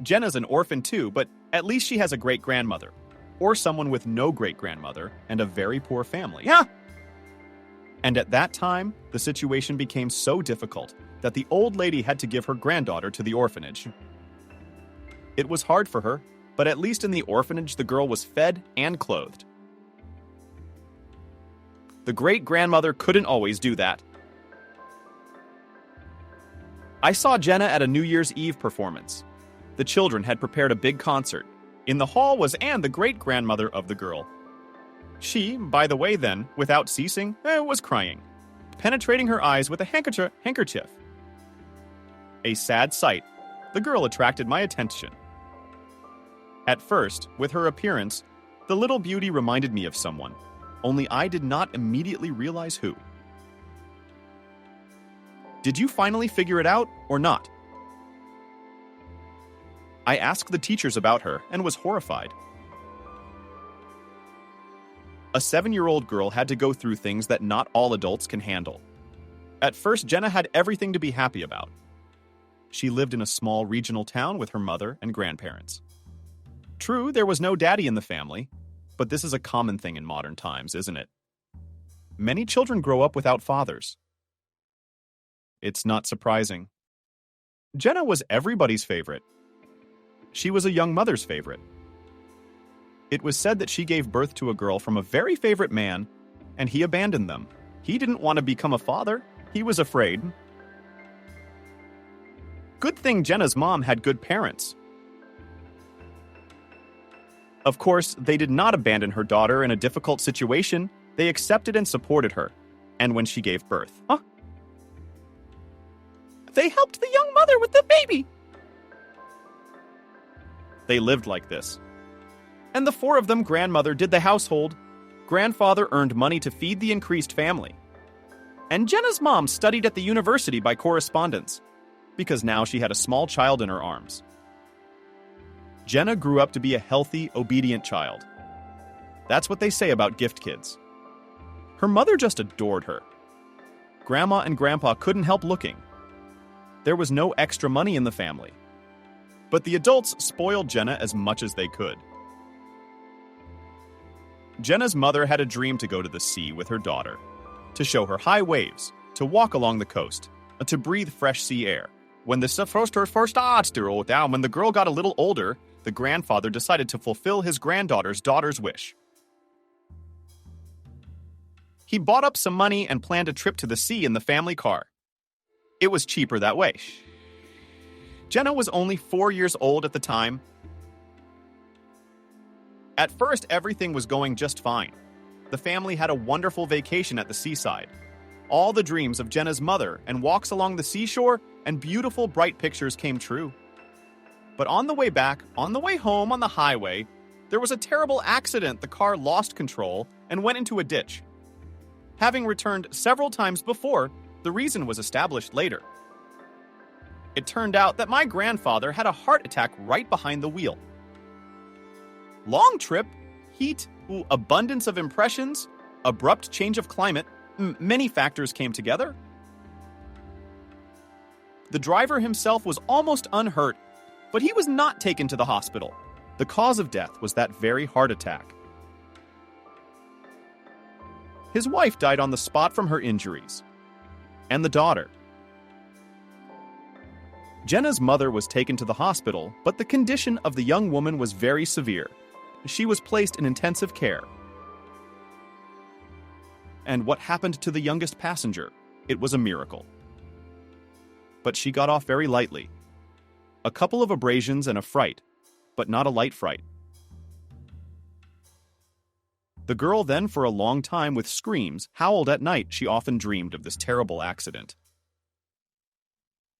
Jenna's an orphan too, but at least she has a great-grandmother. Or someone with no great-grandmother and a very poor family. Yeah. And at that time, the situation became so difficult that the old lady had to give her granddaughter to the orphanage. It was hard for her, but at least in the orphanage the girl was fed and clothed. The great-grandmother couldn't always do that. I saw Jenna at a New Year's Eve performance. The children had prepared a big concert. In the hall was Anne, the great-grandmother of the girl. She, by the way then, without ceasing, was crying, penetrating her eyes with a handkerchief. A sad sight, the girl attracted my attention. At first, with her appearance, the little beauty reminded me of someone, only I did not immediately realize who. Did you finally figure it out, or not? I asked the teachers about her and was horrified. A 7-year-old girl had to go through things that not all adults can handle. At first, Jenna had everything to be happy about. She lived in a small regional town with her mother and grandparents. True, there was no daddy in the family, but this is a common thing in modern times, isn't it? Many children grow up without fathers. It's not surprising. Jenna was everybody's favorite. She was a young mother's favorite. It was said that she gave birth to a girl from a very favorite man, and he abandoned them. He didn't want to become a father. He was afraid. Good thing Jenna's mom had good parents. Of course, they did not abandon her daughter in a difficult situation. They accepted and supported her. And when she gave birth, they helped the young mother with the baby. They lived like this. And the 4 of them, grandmother did the household. Grandfather earned money to feed the increased family. And Jenna's mom studied at the university by correspondence, because now she had a small child in her arms. Jenna grew up to be a healthy, obedient child. That's what they say about gift kids. Her mother just adored her. Grandma and Grandpa couldn't help looking. There was no extra money in the family. But the adults spoiled Jenna as much as they could. Jenna's mother had a dream to go to the sea with her daughter, to show her high waves, to walk along the coast, to breathe fresh sea air. When the girl got a little older, the grandfather decided to fulfill his daughter's wish. He bought up some money and planned a trip to the sea in the family car. It was cheaper that way. Jenna was only 4 years old at the time. At first, everything was going just fine. The family had a wonderful vacation at the seaside. All the dreams of Jenna's mother and walks along the seashore and beautiful bright pictures came true. But on the way back, on the way home on the highway, there was a terrible accident. The car lost control and went into a ditch. Having returned several times before, the reason was established later. It turned out that my grandfather had a heart attack right behind the wheel. Long trip, heat, abundance of impressions, abrupt change of climate, many factors came together. The driver himself was almost unhurt, but he was not taken to the hospital. The cause of death was that very heart attack. His wife died on the spot from her injuries, and the daughter. Jenna's mother was taken to the hospital, but the condition of the young woman was very severe. She was placed in intensive care. And what happened to the youngest passenger? It was a miracle. But she got off very lightly. A couple of abrasions and a fright, but not a light fright. The girl then, for a long time with screams, howled at night. She often dreamed of this terrible accident.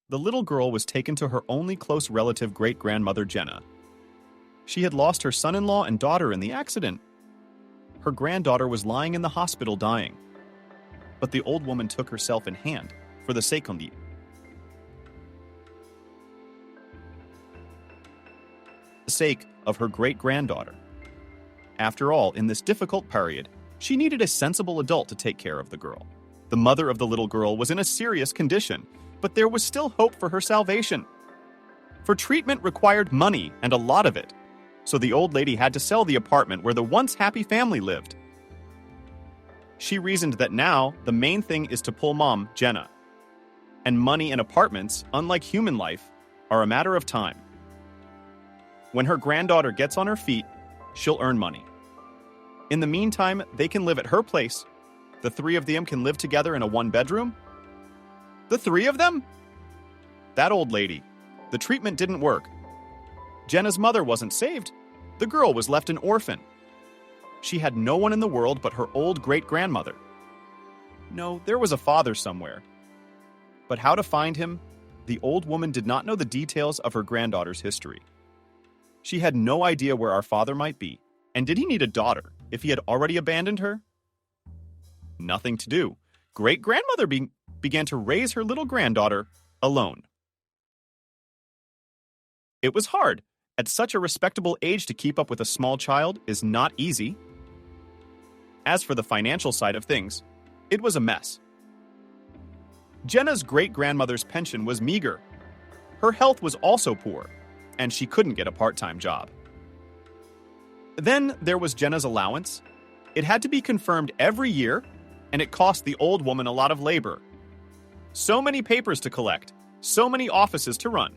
The little girl was taken to her only close relative, great-grandmother Jenna. She had lost her son-in-law and daughter in the accident. Her granddaughter was lying in the hospital dying. But the old woman took herself in hand for the sake of her great-granddaughter. After all, in this difficult period, she needed a sensible adult to take care of the girl. The mother of the little girl was in a serious condition, but there was still hope for her salvation. For treatment required money, and a lot of it. So the old lady had to sell the apartment where the once happy family lived. She reasoned that now the main thing is to pull mom, Jenna. And money and apartments, unlike human life, are a matter of time. When her granddaughter gets on her feet, she'll earn money. In the meantime, they can live at her place. The three of them can live together in a one-bedroom. The three of them? That old lady. The treatment didn't work. Jenna's mother wasn't saved. The girl was left an orphan. She had no one in the world but her old great-grandmother. No, there was a father somewhere. But how to find him? The old woman did not know the details of her granddaughter's history. She had no idea where our father might be. And did he need a daughter if he had already abandoned her? Nothing to do. Great-grandmother began to raise her little granddaughter alone. It was hard. At such a respectable age to keep up with a small child is not easy. As for the financial side of things, it was a mess. Jenna's great-grandmother's pension was meager. Her health was also poor, and she couldn't get a part-time job. Then there was Jenna's allowance. It had to be confirmed every year, and it cost the old woman a lot of labor. So many papers to collect, so many offices to run.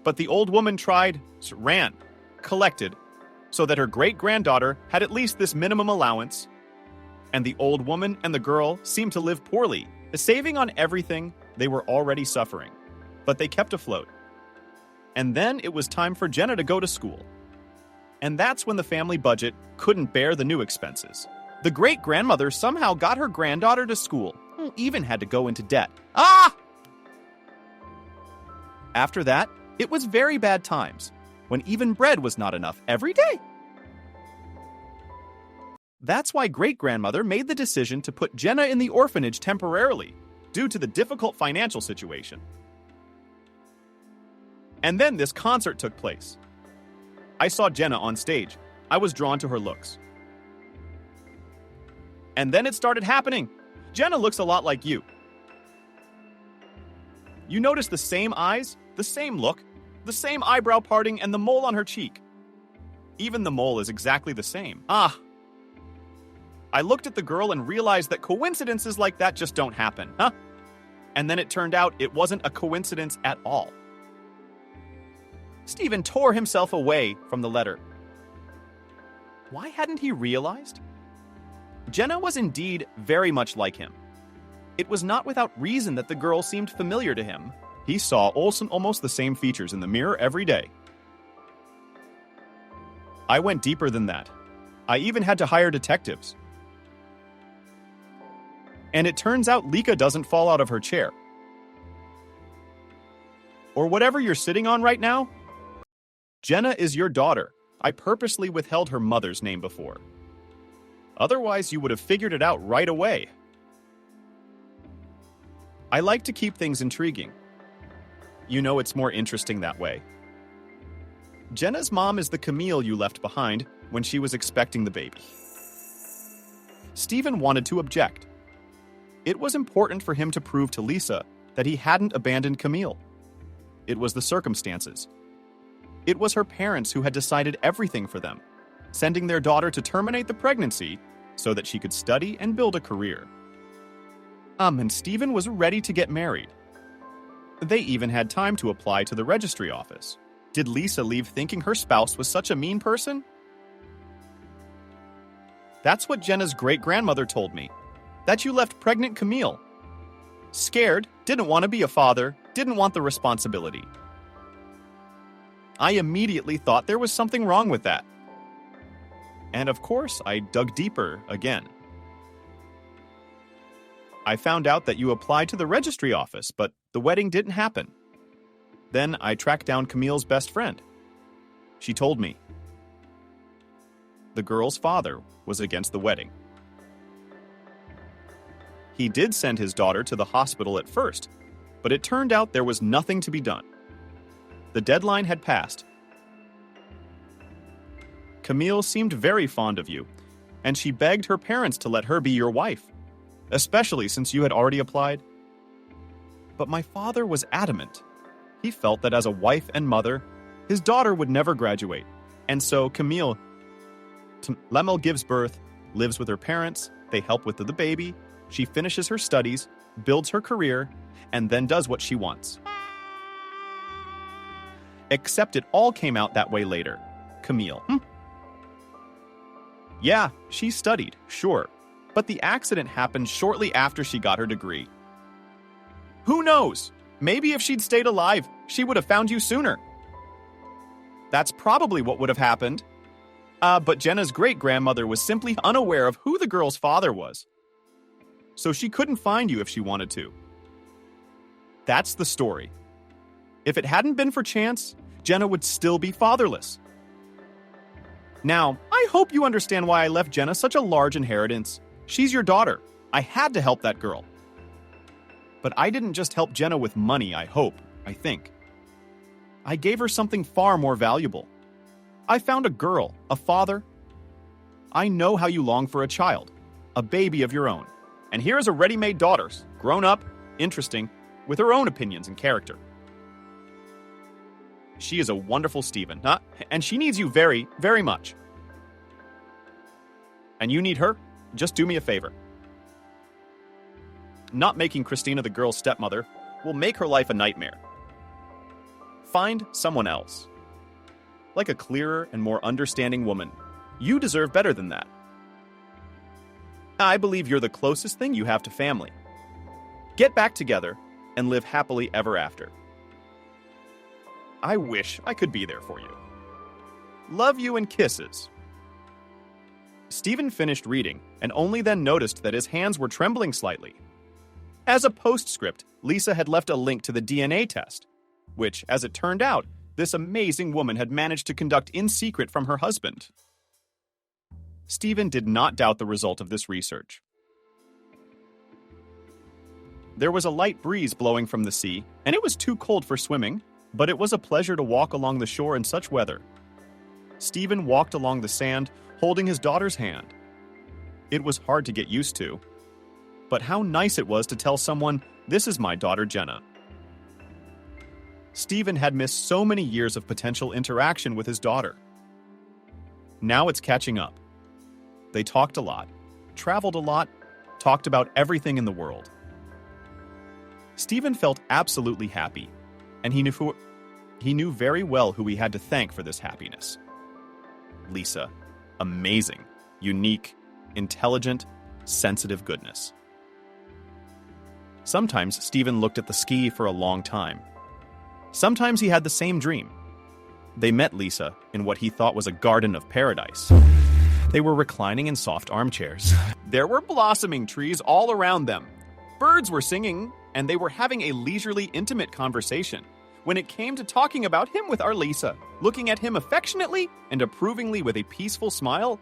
But the old woman collected, so that her great-granddaughter had at least this minimum allowance. And the old woman and the girl seemed to live poorly, saving on everything. They were already suffering, but they kept afloat. And then it was time for Jenna to go to school. And that's when the family budget couldn't bear the new expenses. The great-grandmother somehow got her granddaughter to school, even had to go into debt. After that, it was very bad times, when even bread was not enough every day. That's why great-grandmother made the decision to put Jenna in the orphanage temporarily, due to the difficult financial situation. And then this concert took place. I saw Jenna on stage. I was drawn to her looks. And then it started happening. Jenna looks a lot like you. You notice the same eyes, the same look, the same eyebrow parting, and the mole on her cheek. Even the mole is exactly the same. I looked at the girl and realized that coincidences like that just don't happen, huh? And then it turned out it wasn't a coincidence at all. Stephen tore himself away from the letter. Why hadn't he realized? Jenna was indeed very much like him. It was not without reason that the girl seemed familiar to him. He saw almost the same features in the mirror every day. I went deeper than that. I even had to hire detectives. And it turns out Lika doesn't fall out of her chair. Or whatever you're sitting on right now. Jenna is your daughter. I purposely withheld her mother's name before. Otherwise, you would have figured it out right away. I like to keep things intriguing. You know it's more interesting that way. Jenna's mom is the Camille you left behind when she was expecting the baby. Stephen wanted to object. It was important for him to prove to Lisa that he hadn't abandoned Camille. It was the circumstances. It was her parents who had decided everything for them, sending their daughter to terminate the pregnancy so that she could study and build a career. And Stephen was ready to get married. They even had time to apply to the registry office. Did Lisa leave thinking her spouse was such a mean person? That's what Jenna's great-grandmother told me. That you left pregnant Camille. Scared, didn't want to be a father, didn't want the responsibility. I immediately thought there was something wrong with that. And of course, I dug deeper again. I found out that you applied to the registry office, but the wedding didn't happen. Then I tracked down Camille's best friend. She told me. The girl's father was against the wedding. He did send his daughter to the hospital at first, but it turned out there was nothing to be done. The deadline had passed. Camille seemed very fond of you, and she begged her parents to let her be your wife, especially since you had already applied. But my father was adamant. He felt that as a wife and mother, his daughter would never graduate, and so Camille Lemel gives birth, lives with her parents, they help with the baby, she finishes her studies, builds her career, and then does what she wants. Except it all came out that way later. Camille. Yeah, she studied, sure, but the accident happened shortly after she got her degree. Who knows? Maybe if she'd stayed alive, she would have found you sooner. That's probably what would have happened. But Jenna's great-grandmother was simply unaware of who the girl's father was. So she couldn't find you if she wanted to. That's the story. If it hadn't been for chance, Jenna would still be fatherless. Now, I hope you understand why I left Jenna such a large inheritance. She's your daughter. I had to help that girl. But I didn't just help Jenna with money, I think. I gave her something far more valuable. I found a girl, a father. I know how you long for a child, a baby of your own. And here is a ready-made daughter, grown up, interesting, with her own opinions and character. She is a wonderful Stephen, huh? And she needs you very, very much. And you need her? Just do me a favor. Not making Christina the girl's stepmother will make her life a nightmare. Find someone else. Like a clearer and more understanding woman. You deserve better than that. I believe you're the closest thing you have to family. Get back together and live happily ever after. I wish I could be there for you. Love you and kisses. Stephen finished reading and only then noticed that his hands were trembling slightly. As a postscript, Lisa had left a link to the DNA test, which, as it turned out, this amazing woman had managed to conduct in secret from her husband. Stephen did not doubt the result of this research. There was a light breeze blowing from the sea, and it was too cold for swimming, but it was a pleasure to walk along the shore in such weather. Stephen walked along the sand, holding his daughter's hand. It was hard to get used to, but how nice it was to tell someone, "This is my daughter Jenna." Stephen had missed so many years of potential interaction with his daughter. Now it's catching up. They talked a lot, traveled a lot, talked about everything in the world. Stephen felt absolutely happy, and he knew very well who he had to thank for this happiness. Lisa. Amazing, unique, intelligent, sensitive goodness. Sometimes Stephen looked at the ski for a long time. Sometimes he had the same dream. They met Lisa in what he thought was a garden of paradise. They were reclining in soft armchairs. There were blossoming trees all around them. Birds were singing, and they were having a leisurely, intimate conversation when it came to talking about him with our Lisa, looking at him affectionately and approvingly with a peaceful smile.